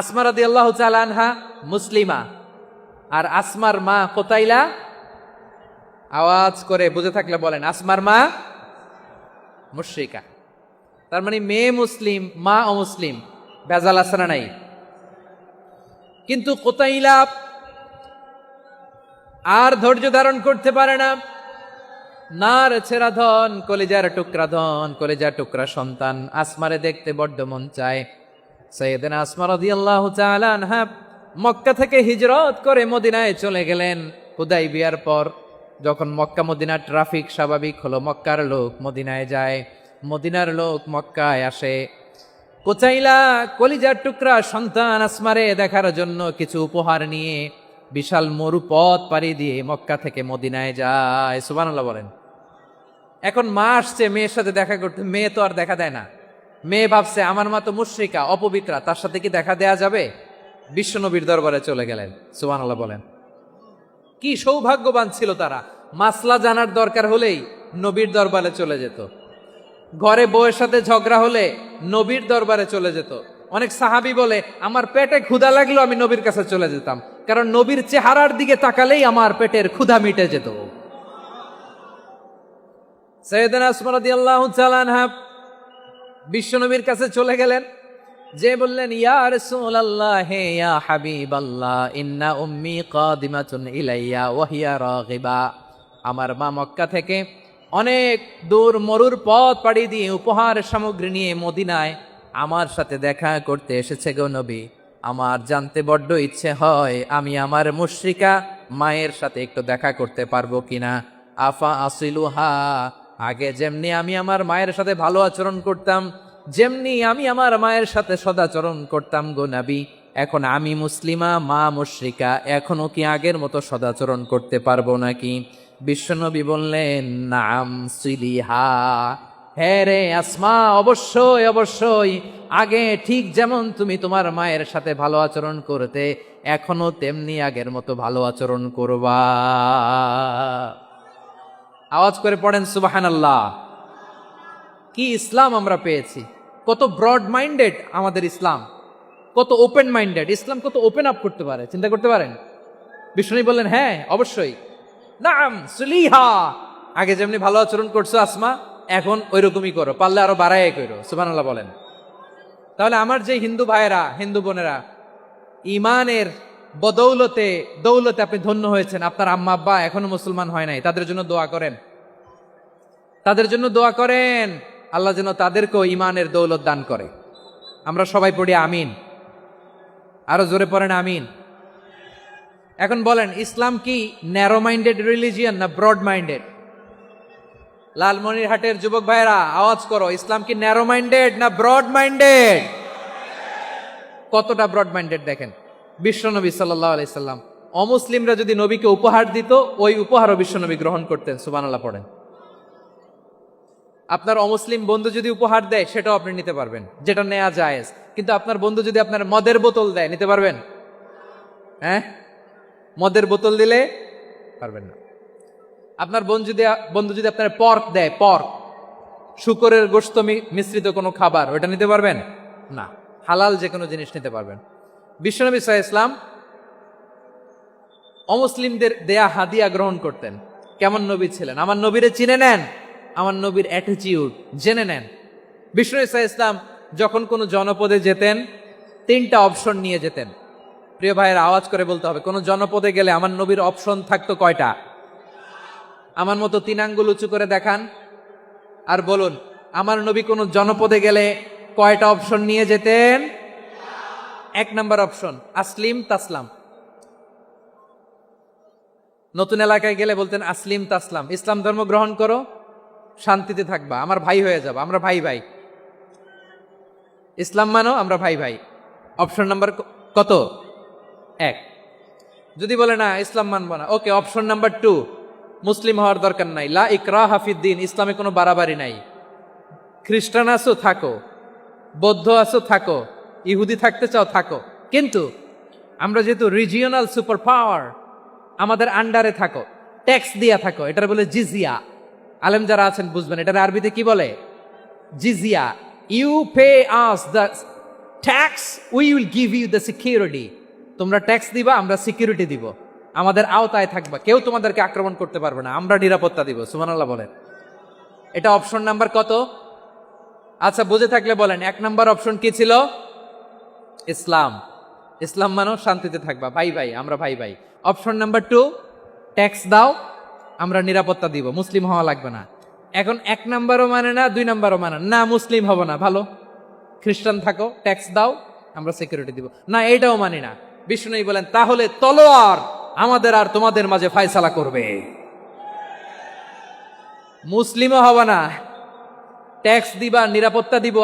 আসমা রাদিয়াল্লাহু তাআলা আনহা মুসলিমা, আর আসমার মা কোতাইলা, আওয়াজ করে বুঝে থাকলে বলেন, আসমার মা মুশরিকা। তার মানে মেয়ে মুসলিম, মা অমুসলিম। ভেজাল আছে না নাই? কিন্তু কুতাইলা আর ধৈর্য ধারণ করতে পারে না। নার ছেড়া ধন, কলিজার টুকরা ধন, কলিজার টুকরা সন্তান আসমারে দেখতে বড্ড মন চায়। সাইয়েদনা আসমা রাদিয়াল্লাহু তাআলা আনহা মক্কা থেকে হিজরত করে মদিনায় চলে গেলেন হুদাইবিয়ার পর। যখন মক্কা মদিনার ট্রাফিক স্বাভাবিক হলো, মক্কার লোক মদিনায় যায়, মদিনার লোক মক্কায় আসে। কোচাইলা কলিজার টুকরা সন্তান আসমারে দেখার জন্য কিছু উপহার নিয়ে বিশাল মরু পথ পাড়ি দিয়ে মক্কা থেকে মদিনায় যায়। সুবহানাল্লাহ বলেন। এখন মা আসছে মেয়ের সাথে দেখা করতে, মেয়ে তো আর দেখা দেয় না। মেয়ে ভাবছে আমার মা তো মুশরিকা, অপবিত্রা, তার সাথে কি দেখা দেয়া যাবে? বিশ্বনবীর দরবারে চলে গেলেন। সুবহানাল্লাহ বলেন। কি সৌভাগ্যবান ছিল তারা, মাসলা জানার দরকার হলেই নবীর দরবারে চলে যেত। ঘরে বউয়ের সাথে ঝগড়া হলে নবীর দরবারে চলে যেত। অনেক সাহাবী বলে আমার পেটে ক্ষুধা লাগলো আমি নবীর কাছে চলে যেতাম, কারণ নবীর চেহারার দিকে তাকালেই আমার পেটের ক্ষুধা মিটে যেত। সাইয়েদনা আসমা রাদিয়াল্লাহু তাআলা আনহা বিশ্বনবীর কাছে চলে গেলেন, যে বললেন ইয়া রাসূলুল্লাহ ইয়া হাবিবাল্লাহ ইন্না উম্মি কাদিমাতুন ইলাইয়া ওয়া হিয়া রাগিবা। আমার মা মক্কা থেকে অনেক দূর মরুর পথ পাড়ি দিয়ে উপহার সামগ্রী নিয়ে মদিনায় আমার সাথে দেখা করতে এসেছে গো নবী। আমার জানতে বড্ড ইচ্ছে হয় আমি আমার মুশরিকা মায়ের সাথে একটু দেখা করতে পারবো কিনা। আফা আসিলুহা, আগে যেমনি আমি আমার মায়ের সাথে ভালো আচরণ করতাম, যেমনি আমি আমার মায়ের সাথে সদাচরণ করতাম গো নবী, এখন আমি মুসলিমা মা মুশরিকা, এখনো কি আগের মতো সদাচরণ করতে পারবো নাকি? বিশ্বনবী বললেন নাম সিলিহা, হ্যাঁ রে আসমা, অবশ্যই অবশ্যই, আগে ঠিক যেমন তুমি তোমার মায়ের সাথে ভালো আচরণ করতে এখনো তেমনি আগের মতো ভালো আচরণ করবা। আওয়াজ করে পড়েন সুবহানাল্লাহ। কি ইসলাম আমরা পেয়েছি! কত ব্রড মাইন্ডেড আমাদের ইসলাম, কত ওপেন মাইন্ডেড ইসলাম, কত ওপেন আপ করতে পারে, চিন্তা করতে পারেন। বিষ্ণু বললেন হ্যাঁ অবশ্যই, নাম সুলিহা, আগে যেমনি ভালো আচরণ করছো আসমা এখন ওই রকমই করো, পারলে আরো বাড়ায় করো। সুবহানাল্লাহ বলেন। তাহলে আমার যে হিন্দু ভাইয়েরা, হিন্দু বোনেরা, ইমানের বদৌলতে দৌলতে আপনি ধন্য হয়েছেন, আপনার আম্মা আব্বা এখনো মুসলমান হয় নাই, তাদের জন্য দোয়া করেন, তাদের জন্য দোয়া করেন, আল্লাহ যেন তাদেরকেও ইমানের দৌলত দান করে। আমরা সবাই পড়ি আমিন, আরো জোরে পড়েন আমিন। এখন বলেন ইসলাম কি ন্যারো মাইন্ডেড রিলিজিয়ান না ব্রড মাইন্ডেড? লালমনিরহাটের যুবক ভাইরা আওয়াজ করো, ইসলাম কি ন্যারো মাইন্ডেড না ব্রড মাইন্ডেড? কতটা ব্রড মাইন্ডেড দেখেন। বিশ্বনবী সাল্লাল্লাহু আলাইহি সাল্লাম অমুসলিমরা যদি নবীকে উপহার দিত, ওই উপহারও বিশ্বনবী গ্রহণ করতেন। সুবহানাল্লাহ পড়েন। আপনার অমুসলিম বন্ধু যদি উপহার দেয় সেটাও আপনি নিতে পারবেন, যেটা নেওয়া জায়েজ। কিন্তু আপনার বন্ধু যদি আপনার মদের বোতল দেয়, নিতে পারবেন? হ্যাঁ, মদের বোতল দিলে পারবেন না। আপনার বন্ধু যদি আপনার পর্ক দেয়, পর্ক, শুকরের গোশত মিশ্রিত কোনো খাবার, ওটা নিতে পারবেন না। হালাল যে কোনো জিনিস নিতে পারবেন। বিশ্বনবী সাল্লাল্লাহু আলাইহি ওয়াসাল্লাম অমুসলিমদের দেয়া হাদিয়া গ্রহণ করতেন। কেমন নবী ছিলেন, আমার নবীরে চিনে নেন, আমার নবীর অ্যাটিটিউড জেনে নেন। বিশ্বনবী সাল্লাল্লাহু আলাইহি ওয়াসাল্লাম যখন কোনো জনপদে যেতেন 3টা অপশন নিয়ে যেতেন। প্রিয় ভাইয়ের আওয়াজ করে বলতে হবে, কোন জনপদে গেলে আমার নবীর অপশন থাকতো কয়টা? আমার মতো 3 আঙ্গুল উঁচু করে দেখান আর বলুন, আমার নবী কোন জনপদে গেলে কয়টা অপশন নিয়ে যেতেন? 1 নাম্বার অপশন আসলিম তাসলাম। নতুন এলাকায় গেলে বলতেন আসলিম তাসলাম, ইসলাম ধর্ম গ্রহণ করো, শান্তিতে থাকবা, আমার ভাই হয়ে যাবা, আমরা ভাই ভাই, ইসলাম মানো, আমরা ভাই ভাই। অপশন নাম্বার কত? 1। যদি বলে না ইসলাম মানবো না, ওকে, অপশন নাম্বার 2, মুসলিম হওয়ার দরকার নাই, লা ইকরাহা ফিদ্দিন, ইসলামে কোনো বাড়াবাড়ি নাই। খ্রিস্টান আছো থাকো, বৌদ্ধ আছো থাকো, ইহুদি থাকতে চাও থাকো, কিন্তু আমরা যেহেতু রিজিওনাল সুপার পাওয়ার, আমাদের আন্ডারে থাকো, ট্যাক্স দিয়া থাকো, এটার বলে জিজিয়া। আলেম যারা আছেন বুঝবেন এটার আরবিতে কি বলে, জিজিয়া। You pay us the tax, we will give you the security. তোমরা ট্যাক্স দিবা, আমরা সিকিউরিটি দিব, আমাদের আওতায় থাকবা, কেউ তোমাদেরকে আক্রমণ করতে পারবে না, আমরা নিরাপত্তা দিব। সুবহানাল্লাহ বলেন। এটা অপশন নাম্বার কত? আচ্ছা বুঝে থাকলে বলেন 1 নাম্বার অপশন কি ছিল? ইসলাম। ইসলাম মানো শান্তিতে থাকবা, ভাই ভাই, আমরা ভাই ভাই। অপশন নাম্বার 2, ট্যাক্স দাও, আমরা নিরাপত্তা দিব, মুসলিম হওয়া লাগবে না। এখন 1 নাম্বারও মানে না, 2 নাম্বারও মানে না, মুসলিম হব না, ভালো খ্রিস্টান থাকো, ট্যাক্স দাও, আমরা সিকিউরিটি দিব না, এইটাও মানি না। বিষ্ণু বলেন তাহলে তলোয়ার আমাদের আর তোমাদের মাঝে ফায়সালা করবে, মুসলিমও হব না, ট্যাক্স দিবা, নিরাপত্তা দিব,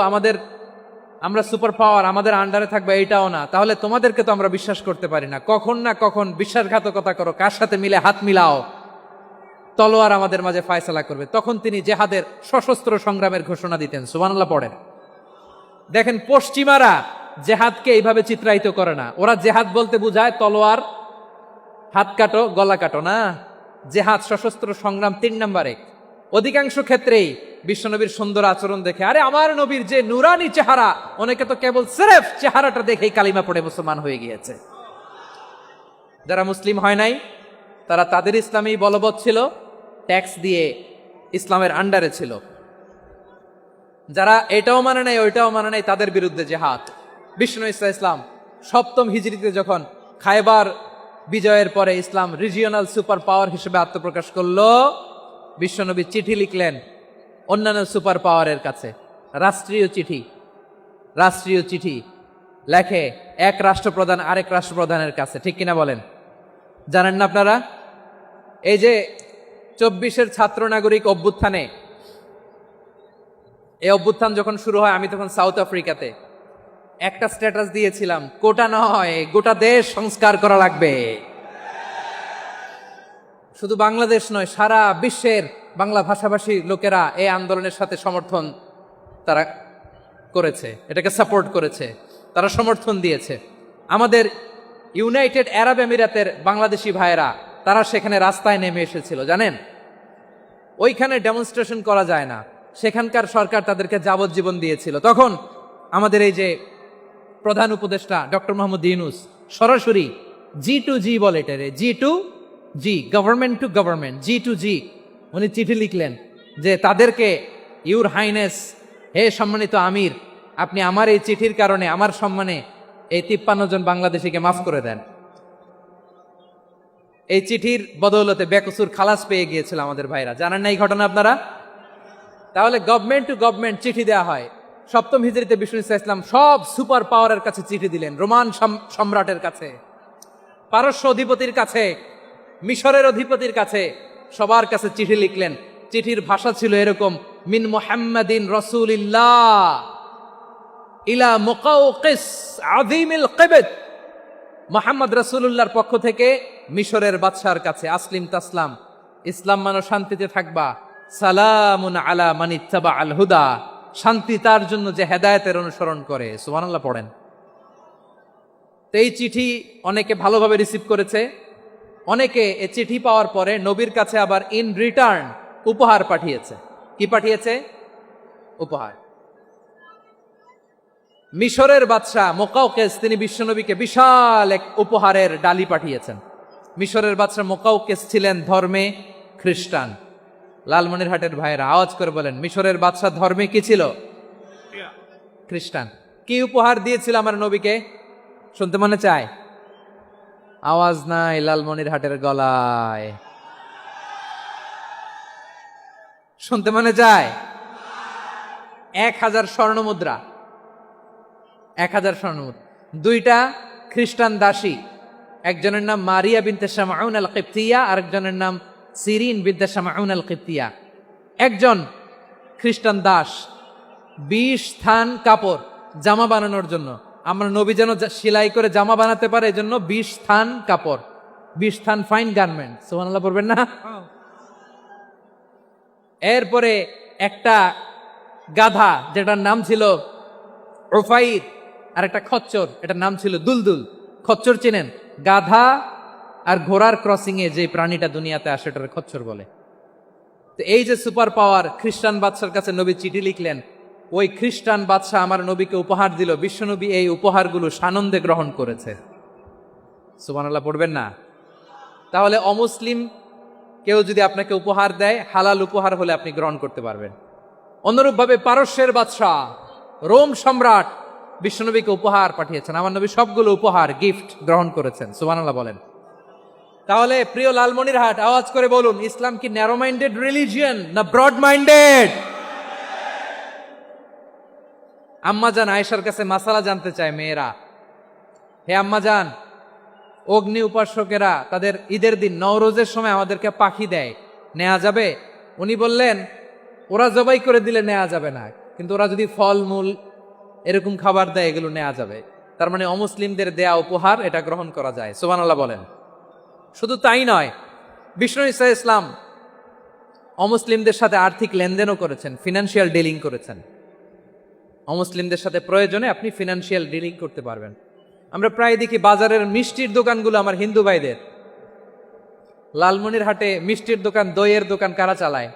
আমরা সুপার পাওয়ার, আমাদের আন্ডারে থাকবে, এইটাও না। তাহলে তোমাদেরকে তো আমরা বিশ্বাস করতে পারি না, কখন না কখন বিশ্বাসঘাতকতা করো, কার সাথে মিলে হাত মিলাও, তলোয়ার আমাদের মাঝে ফায়সালা করবে। তখন তিনি জেহাদের সশস্ত্র সংগ্রামের ঘোষণা দিতেন। সুবহানাল্লাহ পড়েন। দেখেন পশ্চিমারা জেহাদকে এইভাবে চিত্রায়িত করে না, ওরা জেহাদ বলতে বুঝায় তলোয়ার, হাত কাটো গলা কাটো, না, জেহাদ সশস্ত্র সংগ্রাম 3 নম্বরে। অধিকাংশ ক্ষেত্রেই বিশ্বনবীর সুন্দর আচরণ দেখে, আরে আমার নবীর যে নুরানি চেহারা, অনেকে তো কেবল সিরেফ চেহারাটা দেখেই কালিমা পড়ে মুসলমান হয়ে গিয়েছে। যারা মুসলিম হয় নাই তারা তাদের ইসলামেই বলবৎ ছিল, ট্যাক্স দিয়ে ইসলামের আন্ডারে ছিল। যারা এটাও মানে নাই ওইটাও মানে নাই, তাদের বিরুদ্ধে জেহাদ। বিষ্ণু ইসলাম 7ম হিজরিতে যখন খায়বার বিজয়ের পরে ইসলাম রিজিওনাল সুপার পাওয়ার হিসেবে আত্মপ্রকাশ করলো, বিশ্বনবী চিঠি লিখলেন অন্যান্য সুপার পাওয়ারের কাছে, রাষ্ট্রীয় চিঠি লেখে এক রাষ্ট্রপ্রধান আরেক রাষ্ট্রপ্রধানের কাছে, ঠিক কিনা বলেন? জানেন না আপনারা? এই যে 24-এর ছাত্র নাগরিক অভ্যুত্থানে, এই অভ্যুত্থান যখন শুরু হয়, আমি তখন সাউথ আফ্রিকাতে, একটা স্ট্যাটাস দিয়েছিলাম, কোটা নয় গোটা দেশ সংস্কার করা লাগবে। শুধু বাংলাদেশ নয়, সারা বিশ্বের বাংলা ভাষাভাষী লোকেরা এই আন্দোলনের সাথে সমর্থন তারা করেছে, এটাকে সাপোর্ট করেছে, তারা সমর্থন দিয়েছে। আমাদের ইউনাইটেড আরব আমিরাতের বাংলাদেশি ভাইয়েরা, তারা সেখানে রাস্তায় নেমে এসেছিল, জানেন? ওইখানে ডেমনস্ট্রেশন করা যায় না, সেখানকার সরকার তাদেরকে যাবজ্জীবন দিয়েছিল। তখন আমাদের এই যে প্রধান উপদেষ্টা ডক্টর মোহাম্মদ ইউনূস সরাসরি G2G বলে, এটারে G2G, government to government, G2G, উনি চিঠি লিখলেন যে তাদেরকে, ইউর হাইনেস, হে সম্মানিত আমির, আপনি আমার এই চিঠির কারণে আমার সম্মানে এই 53 জন বাংলাদেশিকে মাফ করে দেন। এই চিঠির বদৌলতে বেকসুর খালাস পেয়ে গিয়েছিল আমাদের ভাইরা। জানেন না এই ঘটনা আপনারা? তাহলে গভর্নমেন্ট টু গভর্নমেন্ট চিঠি দেওয়া হয়। 7ম হিজরিতে বিষ্ণু ইসলাম সব সুপার পাওয়ারের কাছে চিঠি দিলেন, রোমান সম্রাটের কাছে, পারস্য অধিপতির কাছে, মিশরের অধিপতির কাছে, সবার কাছে চিঠি লিখলেন। চিঠির ভাষা ছিল এরকম, মিন মুহাম্মাদিন রাসূলিল্লাহ ইলা মুকাওকিস আযীমিল কিবত, মুহাম্মদ রাসূলুল্লাহর পক্ষ থেকে মিশরের বাদশার কাছে, আসলিম তাসলাম, ইসলাম মানো শান্তিতে থাকবা, সালামুন আলা মান ইত্তাবা আল হুদা, শান্তি তার জন্য যে হেদায়েতের অনুসরণ করে। সুবহানাল্লাহ পড়েন। তো এই চিঠি অনেকে ভালোভাবে রিসিভ করেছে, অনেকে এই চিঠি পাওয়ার পরে নবীর কাছে আবার ইন রিটার্ন উপহার পাঠিয়েছে। কি পাঠিয়েছে? উপহার। মিশরের বাদশাহ মুকাওকিস, তিনি বিশ্বনবীকে বিশাল এক উপহারের ডালি পাঠিয়েছেন। মিশরের বাদশাহ মুকাওকিস ছিলেন ধর্মে খ্রিস্টান। লালমনিরহাটের ভাইয়েরা আওয়াজ করে বলেন, মিশরের বাদশাহ ধর্মে কি ছিল? খ্রিস্টান। কি উপহার দিয়েছিল আমার নবীকে? শুনতে মনে চায়? আওয়াজ নাই লালমনিরহাটের গলায়, শুনতে মনে চায়? 1000 স্বর্ণ মুদ্রা, 1000 স্বর্ণ মুদ্রা। 2টা খ্রিস্টান দাসী, একজনের নাম মারিয়া বিনতে শামউন আল কিবতিয়া, আরেকজনের নাম সিরিন বিনতে শামউন আল কিবতিয়া। একজন খ্রিস্টান দাস 20 থান কাপড় জামা বানানোর জন্য, আমরা নবী যেন সেলাই করে জামা বানাতে পারে, এই জন্য 20 থান কাপড়, 20 থান ফাইন গার্মেন্ট। সুবহানাল্লাহ পড়বেন না? এরপরে একটা গাধা, যেটার নাম ছিল উফাইর, আর একটা খচ্চর, এটার নাম ছিল দুলদুল। খচ্চর চেনেন? গাধা আর ঘোড়ার ক্রসিং এ যে প্রাণীটা দুনিয়াতে আসে, এটার খচ্চর বলে। তো এই যে সুপার পাওয়ার খ্রিস্টান বাদশার কাছে নবী চিঠি লিখলেন, ওই খ্রিস্টান বাদশাহ আমার নবীকে উপহার দিল, বিশ্বনবী এই উপহারগুলো সানন্দে গ্রহণ করেছে। সুবহানাল্লাহ পড়বেন না? তাহলে অমুসলিম কেউ যদি আপনাকে উপহার দেয়, হালাল উপহার হলে আপনি গ্রহণ করতে পারবেন। অনুরূপভাবে পারস্যের বাদশাহ, রোম সম্রাট বিশ্বনবীকে উপহার পাঠিয়েছেন, আমার নবী সবগুলো উপহার গিফট গ্রহণ করেছেন। সুবহানাল্লাহ বলেন। তাহলে প্রিয় লালমনিরহাট, আওয়াজ করে বলুন, ইসলাম কি ন্যারো মাইন্ডেড রিলিজিয়ন না ব্রড মাইন্ডেড? আম্মাজান আয়েশার কাছে মাসালা জানতে চায় মেয়েরা, হে আম্মাজান, অগ্নি উপাসকেরা তাদের ঈদের দিন নওরোজের সময় আমাদেরকে পাখি দেয়, নেওয়া যাবে? উনি বললেন, ওরা জবাই করে দিলে নেওয়া যাবে না, কিন্তু ওরা যদি ফলমূল এরকম খাবার দেয় এগুলো নেওয়া যাবে। তার মানে অমুসলিমদের দেয়া উপহার এটা গ্রহণ করা যায়। সুবহানাল্লাহ বলেন। শুধু তাই নয়, বিষ্ণু ঈসা ইসলাম অমুসলিমদের সাথে আর্থিক লেনদেনও করেছেন, ফিনান্সিয়াল ডিলিং করেছেন। অমুসলিমদের সাথে প্রয়োজনে আপনি ফিনান্সিয়াল ডিলিং করতে পারবেন। আমরা প্রায় দেখি বাজারের মিষ্টির দোকানগুলো আমার হিন্দু ভাইদের। লালমনিরহাটে মিষ্টির দোকান, দইয়ের দোকান কারা চালায়?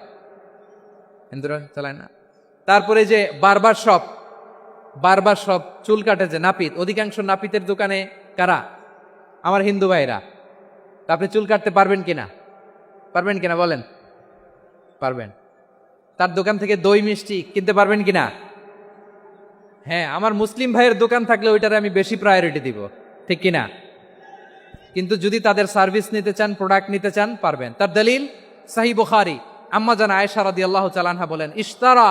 হিন্দুরা চালায় না। তারপরে যে বারবার শপ, চুল কাটে যে নাপিত, অধিকাংশ নাপিতের দোকানে কারা? আমার হিন্দু ভাইরা। তা আপনি চুল কাটতে পারবেন কিনা বলেন? পারবেন। তার দোকান থেকে দই মিষ্টি কিনতে পারবেন কিনা? হ্যাঁ, আমার মুসলিম ভাইয়ের দোকান থাকলে ওইটারে আমি বেশি প্রায়োরিটি দিব, ঠিক কিনা? কিন্তু যদি তাদের সার্ভিস নিতে চান, প্রোডাক্ট নিতে চান, পারবেন। তার দলিল সহিহ বুখারী, আম্মা জান আয়েশা রাদিয়াল্লাহু তাআলা আনহা বলেন, ইশতারা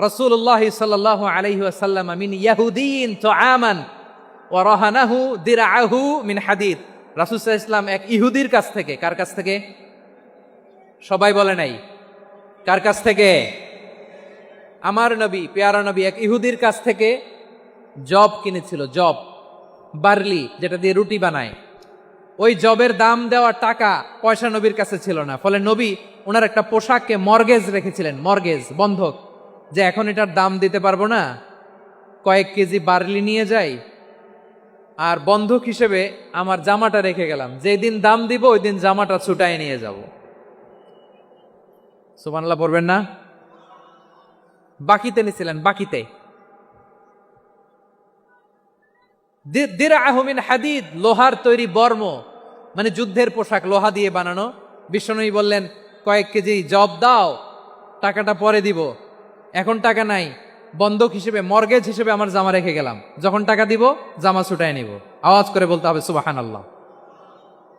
রাসূলুল্লাহ সাল্লাল্লাহু আলাইহি ওয়াসাল্লাম মিন ইয়াহুদিয়িন তুআমান ওয়া রাহানাহু দিরআহু মিন হাদিদ। রাসূল সাল্লাল্লাহু আলাইহি ওয়াসাল্লাম এক ইহুদির কাছ থেকে, কার কাছ থেকে? সবাই বলে নাই, কার কাছ থেকে? আমার নবী, পেয়ারা নবী এক ইহুদির কাছ থেকে জব কিনেছিল, জব, বার্লি, যেটা দিয়ে রুটি বানায়। ওই জবের দাম দেওয়া টাকা পয়সা নবীর কাছে ছিল না, ফলে নবী ওনার একটা পোশাককে মর্গেজ রেখেছিলেন, মর্গেজ, বন্ধক, যে এখন এটার দাম দিতে পারবো না, কয়েক কেজি বার্লি নিয়ে যাই আর বন্ধক হিসেবে আমার জামাটা রেখে গেলাম, যেদিন দাম দিব ওই দিন জামাটা ছুটায় নিয়ে যাব। সুবহানাল্লাহ পড়বেন না? বাকিতে নিছিলেন, বাকিতে। দিরআহু মিন হাদিদ, লোহার তৈরি বর্ম, মানে যুদ্ধের পোশাক, লোহা দিয়ে বানানো। বিশ্বনবী বললেন, কয়েক কেজি জব দাও, টাকাটা পরে দিব, এখন টাকা নাই, বন্ধক হিসেবে, মর্গেজ হিসেবে আমার জামা রেখে গেলাম, যখন টাকা দিব জামা ছুটায় নিব। আওয়াজ করে বলতে হবে সুবহানাল্লাহ।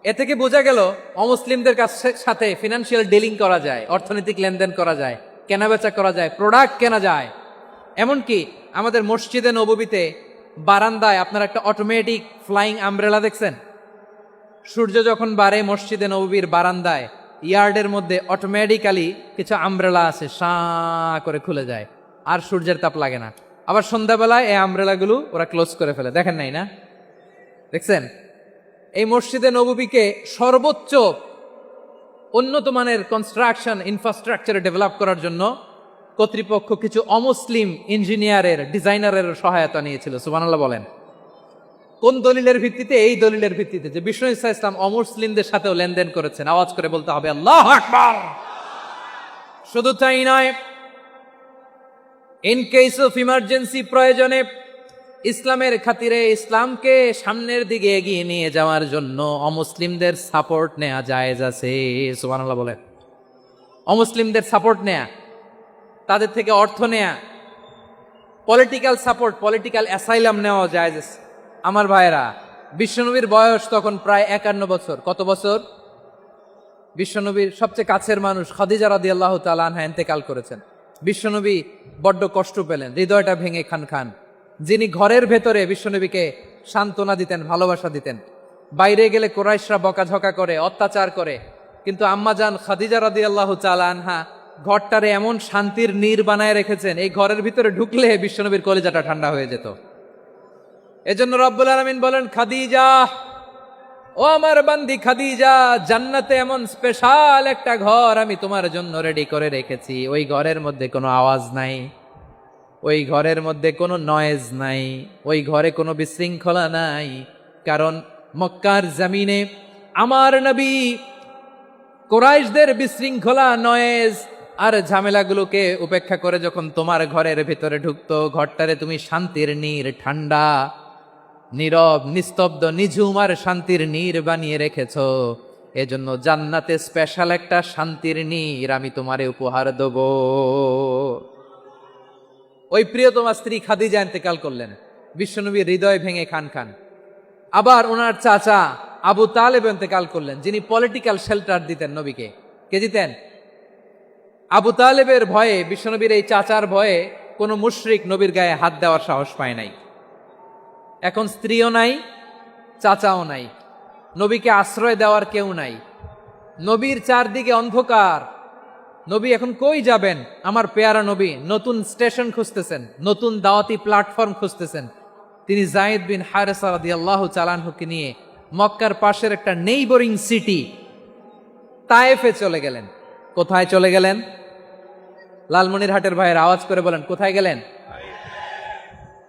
এ থেকে বোঝা গেল অমুসলিমদের সাথে ফিনান্সিয়াল ডিলিং করা যায়, অর্থনৈতিক লেনদেন করা যায়, কেনাবেচা করা যায়, প্রোডাক্ট কেনা যায়। এমনকি আমাদের মসজিদে নববীতে বারান্দায় আপনার একটা অটোমেটিক ফ্লাইং আমব্রেলা দেখছেন? সূর্য যখন বাড়ে মসজিদে নববীর বারান্দায় ইয়ার্ডের মধ্যে অটোমেটিক্যালি কিছু আমব্রেলা আছে, সাঁ করে খুলে যায়, আর সূর্যের তাপ লাগে না। আবার সন্ধ্যাবেলায় এই আমব্রেলাগুলো ওরা ক্লোজ করে ফেলে, দেখেন নাই না? দেখছেন? এই মসজিদে নববীকে সর্বোচ্চ উন্নত মানের কনস্ট্রাকশন ইনফ্রাস্ট্রাকচারে ডেভেলপ করার জন্য কর্তৃপক্ষ কিছু অমুসলিম ইঞ্জিনিয়ারের, ডিজাইনারের সহায়তা নিয়েছিল। সুবহানাল্লাহ বলেন। কোন দলিলের ভিত্তিতে? এই দলিলের ভিত্তিতে যে বিষ্ণু ঈসা ইসলাম অমুসলিমদের সাথেও লেনদেন করেছেন। আওয়াজ করে বলতে হবে আল্লাহু আকবার। শুধু তাই নয়, ইন কেস অফ ইমার্জেন্সি, প্রয়োজনে ইসলামের খাতিরে, ইসলামকে সামনের দিকে এগিয়ে নিয়ে যাওয়ার জন্য অমুসলিমদের সাপোর্ট নেওয়া জায়েজ আছে। সুবহানাল্লাহ বলেন। অমুসলিমদের সাপোর্ট নেয়া, তাদের থেকে অর্থ নেয়া, পলিটিক্যাল সাপোর্ট, পলিটিক্যাল অ্যাসাইলাম নেওয়া জায়েজ আছে। আমার ভাইয়েরা, বিশ্বনবীর বয়স তখন প্রায় 51 বছর। কত বছর? বিশ্বনবীর সবচেয়ে কাছের মানুষ খাদিজা রাদিয়াল্লাহু তাআলা আনহা ইন্তেকাল করেছেন। বিশ্বনবী বড্ড কষ্ট পেলেন, হৃদয়টা ভেঙে খান খান। যিনি ঘরের ভেতরে বিশ্বনবীকে সান্ত্বনা দিতেন, ভালোবাসা দিতেন, বাইরে গেলে কুরাইশরা বকাঝকা করে, অত্যাচার করে, কিন্তু আম্মাজান খাদিজা রাদিয়াল্লাহু তাআলা আনহা ঘরটারে এমন শান্তির নীড় বানায় রেখেছেন, এই ঘরের ভিতরে ঢুকলে বিশ্বনবীর কলিজাটা ঠান্ডা হয়ে যেত। এজন্য রব্বুল আলামিন বলেন, খাদিজা, ও আমার বান্দি খাদিজা, জান্নাতে এমন স্পেশাল একটা ঘর আমি তোমার জন্য রেডি করে রেখেছি। ওই ঘরের মধ্যে কোনো আওয়াজ নাই, ওই ঘরের মধ্যে কোনো নয়েজ নাই, ওই ঘরে কোনো বিশৃঙ্খলা নাই। কারণ মক্কার জমিনে আমার নবী কুরাইশদের বিশৃঙ্খলা, নয়েজ আর ঝামেলাগুলোকে উপেক্ষা করে যখন তোমার ঘরের ভিতরে ঢুকতো, ঘরটারে তুমি শান্তির নীড়, ঠান্ডা, নীরব, নিস্তব্ধ, নিঝুম আর শান্তির নীড় বানিয়ে রেখেছো। এজন্য জান্নাতে স্পেশাল একটা শান্তির নীড় আমি তোমারে উপহার দেব। ওই প্রিয়তমা স্ত্রী খাদিজা ইন্তেকাল করলেন। বিশ্বনবীর হৃদয় ভেঙে খান খান। আবার ওনার চাচা আবু তালেব ইন্তেকাল করলেন, যিনি পলিটিক্যাল শেল্টার দিতেন নবীকে। কে দিতেন? আবু তালেবের ভয়ে, বিশ্বনবীর এই চাচার ভয়ে কোনো মুশরিক নবীর গায়ে হাত দেওয়ার সাহস পায় নাই। এখন স্ত্রীও নাই, চাচাও নাই, নবীকে আশ্রয় দেওয়ার কেউ নাই, নবীর চারদিকে অন্ধকার। নবী এখন কই যাবেন? আমার পেয়ারা নবী নতুন স্টেশন খুঁজতেছেন, নতুন দাওয়াতি প্ল্যাটফর্ম খুঁজতেছেন। তিনি যায়েদ বিন হারেসা রাদিয়াল্লাহু তাআলা আনহুকে নিয়ে মক্কার পাশের একটা নেইবরিং সিটি তায়েফে চলে গেলেন। কোথায় চলে গেলেন? লালমনিরহাটের ভাইয়ের আওয়াজ করে বলেন, কোথায় গেলেন?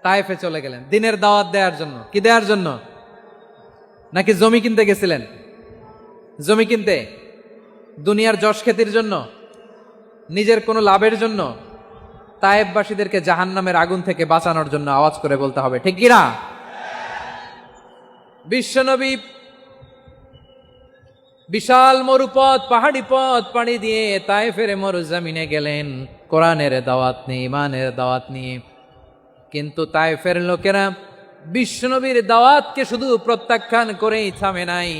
তায়েফে চলে গেলেন দিনের দাওয়াত দেওয়ার জন্য। কি দেওয়ার জন্য? নাকি জমি কিনতে গেছিলেন? জমি কিনতে, দুনিয়ার যশ খ্যাতির জন্য, নিজের কোনো লাভের জন্য? তায়েফবাসীদেরকে জাহান্নামের আগুন থেকে বাঁচানোর জন্য। আওয়াজ করে বলতে হবে, ঠিক কিনা? বিশ্বনবী বিশাল মরুপথ, পাহাড়ি পথ পাড়ি দিয়ে তায়েফের মরুজমিনে গেলেন কোরআনের দাওয়াত নিয়ে, ইমানের দাওয়াত নিয়ে। কিন্তু তায়েফের লোকেরা বিশ্বনবীর দাওয়াতকে শুধু প্রত্যাখ্যান করেই থামে নাই,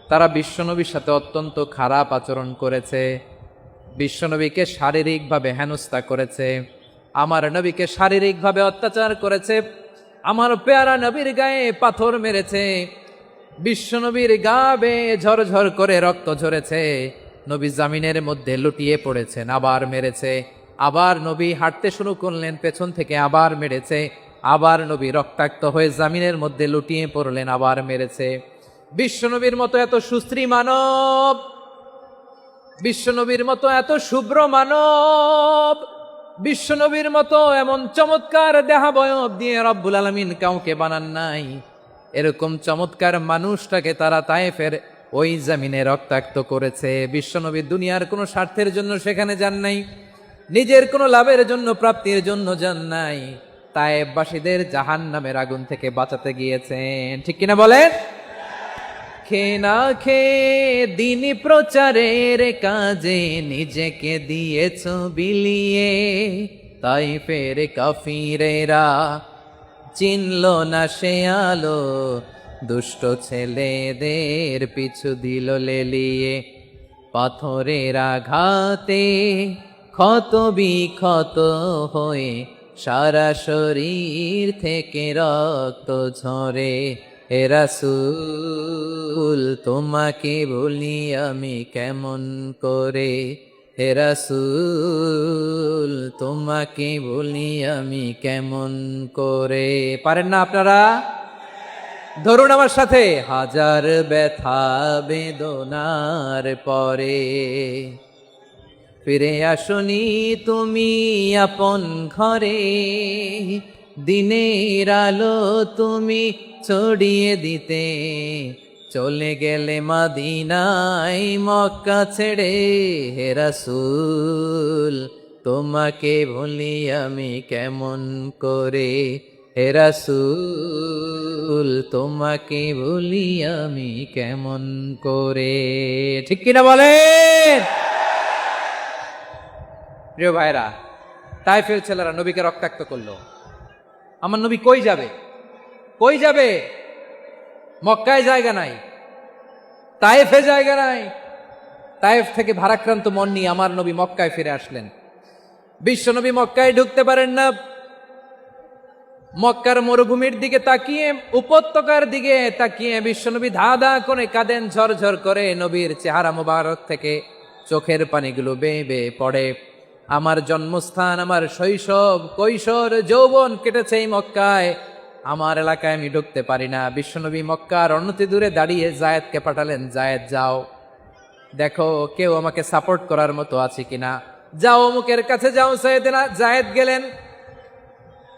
তারা বিশ্বনবীর সাথে অত্যন্ত খারাপ আচরণ করেছে। বিশ্বনবীকে শারীরিকভাবে হেনস্থা করেছে, আমার নবীকে শারীরিকভাবে অত্যাচার করেছে, আমার পেয়ারা নবীর গায়ে পাথর মেরেছে, বিশ্বনবীর গা বেয়ে ঝরঝর করে রক্ত ঝরেছে, নবী জামিনের মধ্যে লুটিয়ে পড়েছেন, আবার মেরেছে, আবার নবী হাঁটতে শুরু করলেন, পেছন থেকে আবার মেরেছে, আবার নবী রক্তাক্ত হয়ে জামিনের মধ্যে লুটিয়ে পড়লেন, আবার মেরেছে। বিশ্বনবীর মতো এত সুস্ত্রী মানব, বিশ্বনবীর মতো এত শুভ্র মানব, বিশ্বনবীর মতো এমন চমৎকার দেহাবয়ব দিয়ে রব্বুল আলামিন কাউকে বানান নাই। এরকম চমৎকার মানুষটাকে তারা তায়েফের ওই জমিনে রক্তাক্ত করেছে। বিশ্বনবী দুনিয়ার কোনো স্বার্থের জন্য সেখানে যান নাই, নিজের কোনো লাভের জন্য, প্রাপ্তির জন্য যান নাই, তায়েফবাসীদের জাহান্নামের আগুন থেকে বাঁচাতে গিয়েছেন। ঠিক কিনা বলেন? খে না খে দিন প্রচারের কাজে নিজেকে দিয়েছ বিলিয়ে, তায়েফের কাফিরেরা চিনল না সে আলো, দুষ্ট ছেলেদের পিছু দিল লেলিয়ে, পাথরের আঘাতে ক্ষত বিক্ষত হয়ে সারা শরীর থেকে রক্ত ঝরে। হে রাসূল তোমাকে বলি আমি কেমন করে, হে রাসূল তোমাকে বলি আমি কেমন করে। পারেন না আপনারা? ধরুন আমার সাথে, হাজার ব্যথা বেদনার পরে ফিরে আসনি তুমি আপন ঘরে, দিনের আলো তুমি ছড়িয়ে দিতে, চলে গেলে মদিনায় মক্কা ছেড়ে। হে রাসূল তোমাকে ভুলি আমি কেমন করে, হে রাসূল তোমাকে ভুলি আমি কেমন করে। ঠিক কিনা বলেন? প্রিয় ভাইরা, তায়েফের ছেলেরা নবীকে রক্তাক্ত করলো। আমার নবী কই যাবে? কই যাবে? মক্কায় জায়গা নাই, তায়েফে জায়গা নাই। তায়েফ থেকে ভারাক্রান্ত মন নিয়ে আমার নবী মক্কায় ফিরে আসলেন। বিশ্বনবী মক্কায় ঢুকতে পারেন না। মক্কার মরুভূমির দিকে তাকিয়ে, উপত্যকার দিকে তাকিয়ে বিশ্বনবী ধা ধা করে কাঁদেন, ঝরঝর করে নবীর চেহারা মুবারক থেকে চোখের পানিগুলো বেয়ে বেয়ে পড়ে। আমার জন্মস্থান, আমার শৈশব, কৈশোর, যৌবন কেটেছে এই মক্কায়, আমার এলাকায় আমি ঢুকতে পারি না। বিশ্বনবী মক্কার অনতি দূরে দাঁড়িয়ে জায়েদকে পাঠালেন, জায়েদ যাও দেখো কেউ আমাকে সাপোর্ট করার মতো আছে কিনা, যাও অমুকের কাছে যাও। জায়েদ গেলেন,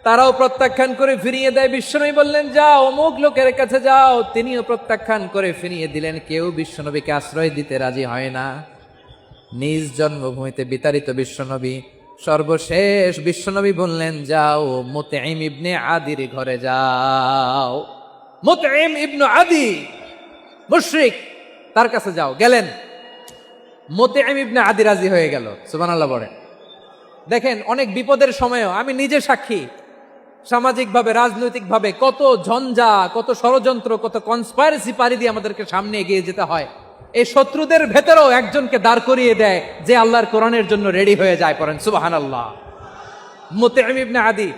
তারাও প্রত্যাখ্যান করে ফিরিয়ে দেয়। বিশ্বনবী বললেন যাও অমুক লোকের কাছে যাও, তিনিও প্রত্যাখ্যান করে ফিরিয়ে দিলেন। কেউ বিশ্বনবীকে আশ্রয় দিতে রাজি হয় না। নিজ জন্মভূমিতে বিতাড়িত বিশ্বনবী, সর্বশেষ বিশ্বনবী বললেন যাও মুতঈম ইবনে আদির ঘরে যাও। মুতঈম ইবনে আদি মুশরিক, তার কাছে যাও। গেলেন, মুতঈম ইবনে আদি রাজি হয়ে গেল। সুবহানাল্লাহ বলেন। দেখেন, অনেক বিপদের সময়ও আমি নিজে সাক্ষী, সামাজিকভাবে, রাজনৈতিকভাবে কত ঝঞ্ঝা, কত ষড়যন্ত্র, কত কনস্পাইরেসি পাড়ি দিয়ে আমাদেরকে সামনে এগিয়ে যেতে হয়। এই শত্রুদের ভেতরেও একজনকে দাঁড় করিয়ে দেয় যে আল্লাহর কোরআনের জন্য রেডি হয়ে যায়। পড়েন সুবহানাল্লাহ। মুতঈম ইবনে আদি,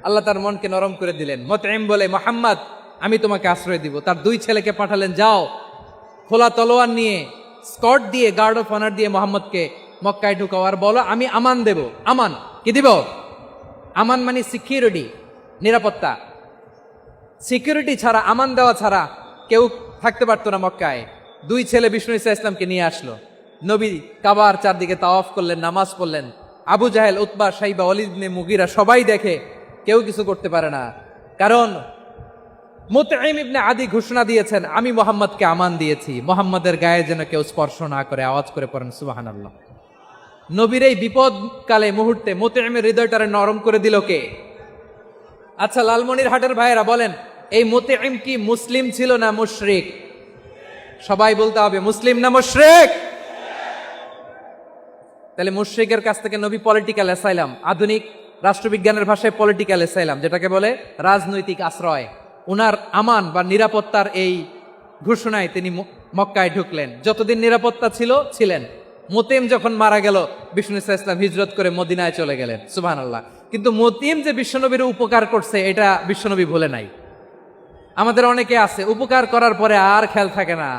আল্লাহ তার মনকে নরম করে দিলেন। মুতঈম বলে, মোহাম্মদ আমি তোমাকে আশ্রয় দিব। তার দুই ছেলেকে পাঠালেন, যাও খোলা তলোয়ার নিয়ে, স্কট দিয়ে, গার্ড অফ অনার দিয়ে মোহাম্মদকে মক্কায় ঢুকাও, আর বলো আমি আমান দেব। আমান কি দিব? আমান মানে সিকিউরিটি, নিরাপত্তা। সিকিউরিটি ছাড়া, আমান দেওয়া ছাড়া কেউ থাকতে পারতো না মক্কায়। দুই ছেলে বিষ্ণু ঈসা ইসলামকে নিয়ে আসলো। নবী কাবার চারদিকে তাওয়াফ করলেন, নামাজ পড়লেন। আবু জাহেল, উতবা, শাইবা, ওয়ালিদ ইবনে মুগীরা সবাই দেখে, কেউ কিছু করতে পারে না। কারণ মুতঈম ইবনে আদি ঘোষণা দিয়েছেন, আমি মোহাম্মদকে আমান দিয়েছি, মোহাম্মদের গায়ে যেন কেউ স্পর্শ না করে। আওয়াজ করে পড়েন সুবহানাল্লাহ। নবীর এই বিপদকালে মুহূর্তে মুতঈমের হৃদয়টারে নরম করে দিল কে? আচ্ছা লালমনিরহাটের ভাইয়েরা বলেন, এই মুতঈম কি মুসলিম ছিল না মুশরিক? সবাই বলতে হবে মুসলিম না মুশরিক। তাহলে মুশরিকের কাছ থেকে নবী পলিটিক্যাল অ্যাসাইলাম, আধুনিক রাষ্ট্রবিজ্ঞানের ভাষায় পলিটিক্যাল অ্যাসাইলাম, যেটাকে বলে রাজনৈতিক আশ্রয়, উনার আমান বা নিরাপত্তার এই ঘোষণায় তিনি মক্কায় ঢুকলেন। যতদিন নিরাপত্তা ছিল ছিলেন। মুতঈম যখন মারা গেল, বিষ্ণু ঈসা ইসলাম হিজরত করে মদিনায় চলে গেলেন। সুবহানাল্লাহ। কিন্তু মুতঈম যে বিশ্বনবীর উপকার করছে এটা বিশ্বনবী ভুলে নাই। আমাদের অনেকে আছে উপকার করার পরে আর খেয়াল থাকে না,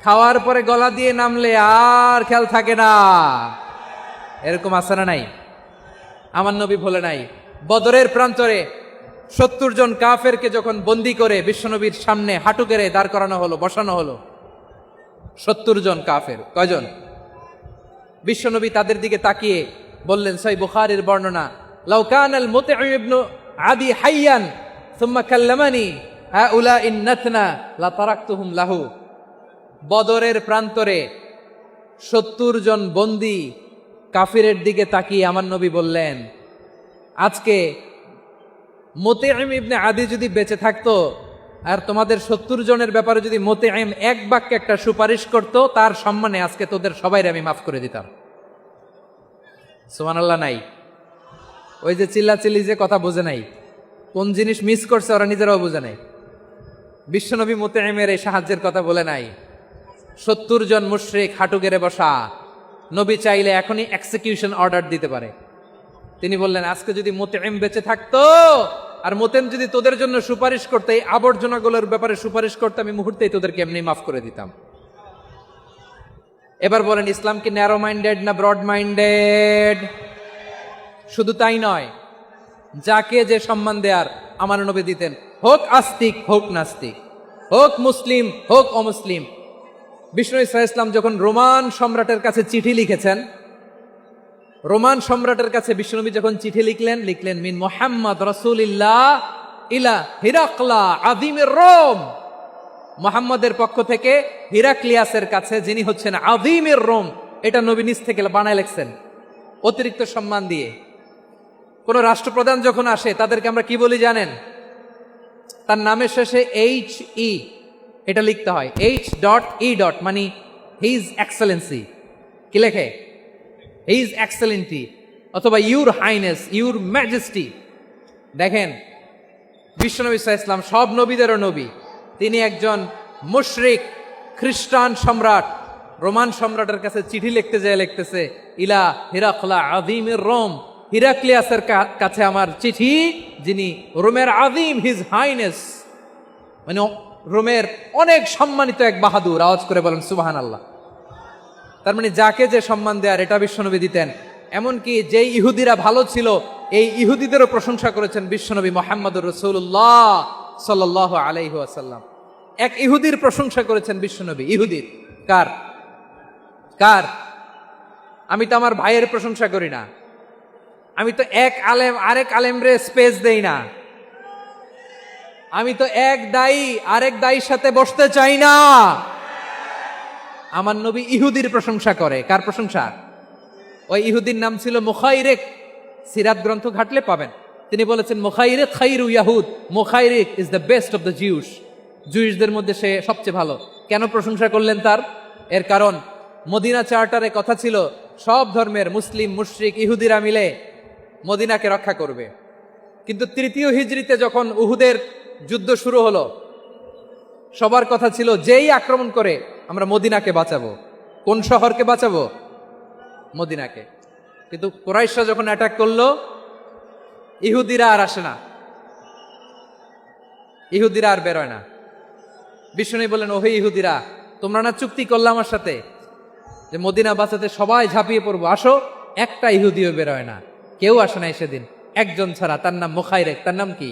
খাওয়ার পরে গলা দিয়ে নামলে আর খেয়াল থাকে না। এরকম আছে না নাই? আমার নবী ভুলে নাই। বদরের প্রান্তরে 70 জন কাফেরকে যখন বন্দী করে বিশ্বনবীর সামনে হাঁটু গেড়ে দাঁড় করানো হলো, বসানো হলো, 70 জন কাফের। কয়জন? বিশ্বনবী তাদের দিকে তাকিয়ে বললেন, সহিহ বুখারীর বর্ণনা, লাউ কানাল মুতঈম ইবনে আদি হাইয়ান সুম্মা কাল্লামানি হাউলা ইন্নাতনা লা তারাকতুহুম লাহু। বদরের প্রান্তরে 70 জন বন্দী কাফিরের দিকে তাকিয়ে আমার নবী বললেন, আজকে মুতঈম ইবনে আদি যদি বেঁচে থাকতো আর তোমাদের 70 জনের ব্যাপারে যদি মুতঈম এক বাক্যে একটা সুপারিশ করত, তার সম্মানে আজকে তোদের সবাইরে আমি মাফ করে দিতাম। সুবহানাল্লাহ। নাই ওই যে চিল্লাচিল্লি যে কথা বোঝে নাই, কোন জিনিস মিস করছে ওরা নিজেরাও বোঝে নাই। বিশ্বনবী মুতঈমের এই সাহায্যের কথা বলে নাই। 70 জন মুশরিক হাঁটু গেড়ে বসা, নবী চাইলে এখনই এক্সিকিউশন অর্ডার দিতে পারে। তিনি বললেন, আজকে যদি মুতঈম বেঁচে থাকতো আর মুতঈম যদি তোদের জন্য সুপারিশ করতে, এই আবর্জনাগুলোর ব্যাপারে সুপারিশ করতে, আমি মুহূর্তেই তোদেরকে এমনি মাফ করে দিতাম। এবার বলেন, ইসলাম কি ন্যারো মাইন্ডেড না ব্রড মাইন্ডেড? শুধু তাই নয়, যাকে যে সম্মান দেয়ার আমার নবী দিতেন, হোক আস্তিক হোক নাস্তিক, হোক মুসলিম হোক অমুসলিম। বিষ্ণু ঈসা ইসলাম যখন রোমান সম্রাটের কাছে চিঠি লিখেছেন, রোমান সম্রাটের কাছে বিশ্বনবী যখন চিঠি লিখলেন মিন মুহাম্মদ রাসূলিল্লাহ ইলা হিরাকলা আযীমির রোম, মুহাম্মদের পক্ষ থেকে হিরাক্লিয়াসের কাছে, যিনি হচ্ছেন আযীমির রোম। এটা নবী নিজ থেকে বানায় লিখছেন অতিরিক্ত সম্মান দিয়ে। কোন রাষ্ট্রপ্রধান যখন আসে তাদেরকে আমরা কি বলি জানেন? তার নামের শেষে HE এটা লিখতে হয়, H.E. মানে হিজ এক্সেলেন্সি। কি লেখে? হিজ এক্সেলেন্টি, অথবা ইউর হাইনেস, ইউর ম্যাজেস্টি। দেখেন, বিশ্বনবী সাল্লাল্লাহু আলাইহি ওয়াসাল্লাম সব নবীদেরও নবী। তিনি একজন মুশরিক খ্রিস্টান সম্রাট, রোমান সম্রাটের কাছে চিঠি লিখতে যায়, লিখতেছে ইলা হিরাকলা আযীমির রোম, হিরাক্লিয়াসের কাছে আমার চিঠি, যিনি রোমের আযীম, হিজ হাইনেস, মানে রোমের অনেক সম্মানিত এক বাহাদুর। আওয়াজ করে বলেন সুবহানাল্লাহ। তার মানে যাকে যে সম্মান দেয়ার এটা বিশ্বনবী দিতেন। এমনকি যেই ইহুদিরা ভালো ছিল, এই ইহুদিদেরও প্রশংসা করেছেন বিশ্বনবী মুহাম্মদুর রাসূলুল্লাহ সাল্লাল্লাহু আলাইহি ওয়াসাল্লাম। এক ইহুদির প্রশংসা করেছেন বিশ্বনবী। ইহুদির কার? কার? আমি তো আমার ভাইয়ের প্রশংসা করি না, আমি তো এক আলেম আরেক আলেমরে স্পেস দেই না, আমি তো এক দায়ী আরেক দায়ীর সাথে বসতে চাই না। আমার নবী ইহুদির প্রশংসা করে। কার প্রশংসা? ওই ইহুদির নাম ছিল মুখাইরিক। সিরাত গ্রন্থ ঘাটলে পাবেন। তিনি বলেছেন, মুখাইরিক খাইরু ইয়াহুদ, Mukhairiq is the best of the Jews. জুইশদের মধ্যে সে সবচেয়ে ভালো। কেন প্রশংসা করলেন তার? এর কারণ মদিনা চার্টারে কথা ছিল সব ধর্মের মুসলিম, মুশরিক, ইহুদিরা মিলে মদিনাকে রক্ষা করবে। কিন্তু তৃতীয় হিজরিতে যখন উহুদের যুদ্ধ শুরু হলো, সবার কথা ছিল যেই আক্রমণ করে আমরা মদিনাকে বাঁচাবো। কোন শহরকে বাঁচাবো? মদিনাকে। কিন্তু কুরাইশরা যখন অ্যাটাক করলো, ইহুদিরা আর আসে না, ইহুদিরা আর বেরোয় না। বিষ্ণু বললেন, ওহে ইহুদিরা, তোমরা না চুক্তি করলে আমার সাথে যে মদিনা বাঁচাতে সবাই ঝাঁপিয়ে পড়বো, আসো। একটা ইহুদিও বেরোয় না, কেউ আসে নাই সেদিন, একজন ছাড়া, তার নাম মুখাইরেক। তার নাম কি?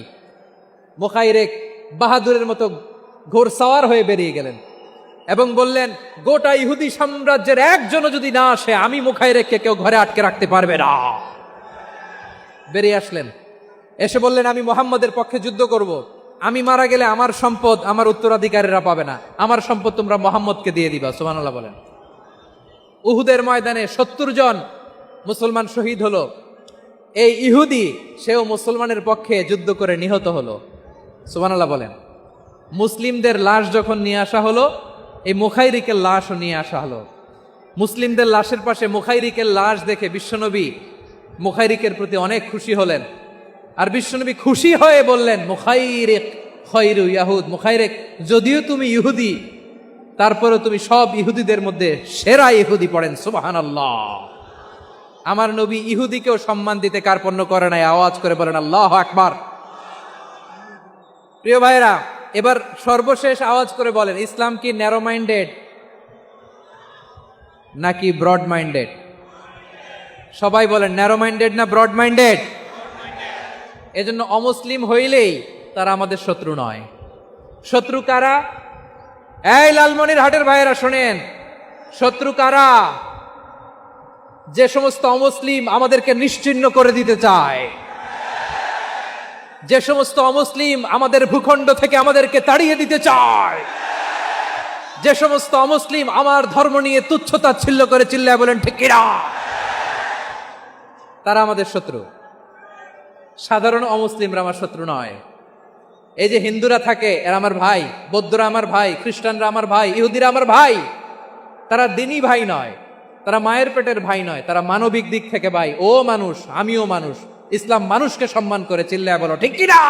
মুখাইরেক বাহাদুরের মতো ঘোড়সাওয়ার হয়ে বেরিয়ে গেলেন এবং বললেন, গোটা ইহুদি সাম্রাজ্যের একজনও যদি না আসে, আমি মুখাইরেককে কেউ ঘরে আটকে রাখতে পারবে না। বেরিয়ে আসলেন, এসে বললেন, আমি মুহাম্মদের পক্ষে যুদ্ধ করব। আমি মারা গেলে আমার সম্পদ আমার উত্তরাধিকারীরা পাবে না, আমার সম্পদ তোমরা মুহাম্মদকে দিয়ে দিবা। সুবহানাল্লাহ বলেন। উহুদের ময়দানে 70 জন মুসলমান শহীদ হলো। এই ইহুদি, সেও মুসলমানের পক্ষে যুদ্ধ করে নিহত হলো। সুবহানাল্লাহ বলেন। মুসলিমদের লাশ যখন নিয়ে আসা হলো, এই মুখাইরিকের লাশও নিয়ে আসা হলো। মুসলিমদের লাশের পাশে মুখাইরিকের লাশ দেখে বিশ্বনবী মুখাইরিকের প্রতি অনেক খুশি হলেন। আর বিশ্বনবী খুশি হয়ে বললেন, মুখাইরিক খয়রু ইয়াহুদ, মুখাইরিক যদিও তুমি ইহুদি, তারপরে তুমি সব ইহুদিদের মধ্যে সেরা ইহুদি। পড়েন সুবহানাল্লাহ। আমার নবী ইহুদিকেও সম্মান দিতে কার্পণ্য করে নাই। আওয়াজ করে বলেন আল্লাহু আকবার। প্রিয় ভাইরা, এবার সর্বশেষ আওয়াজ করে বলেন, ইসলাম কি ন্যারো মাইন্ডেড নাকি ব্রড মাইন্ডেড? সবাই বলেন, ন্যারো মাইন্ডেড না ব্রড মাইন্ডেড? এজন্য অমুসলিম হইলেই তারা আমাদের শত্রু নয়। শত্রু কারা? এই লালমনির হাটের ভাইয়েরা শোনেন, শত্রু কারা? যে সমস্ত অমুসলিম আমাদেরকে নিশ্চিহ্ন করে দিতে চায়, যে সমস্ত অমুসলিম আমাদের ভূখণ্ড থেকে আমাদেরকে তাড়িয়ে দিতে চায়, যে সমস্ত অমুসলিম আমার ধর্ম নিয়ে তুচ্ছতাচ্ছিল্য করে চিল্লায় বলেন ঠিক কিনা, তারা আমাদের শত্রু। সাধারণ অমুসলিমরা আমার শত্রু নয়। এই যে হিন্দুরা থাকে, এরা আমার ভাই, বৌদ্ধরা আমার ভাই, খ্রিস্টানরা আমার ভাই, ইহুদিরা আমার ভাই। তারা দিনই ভাই নয়, তারা মায়ের পেটের ভাই নয়, তারা মানবিক দিক থেকে ভাই। ও মানুষ, আমিও মানুষ। ইসলাম মানুষকে সম্মান করে, চিল্লায় বলো ঠিক কিনা।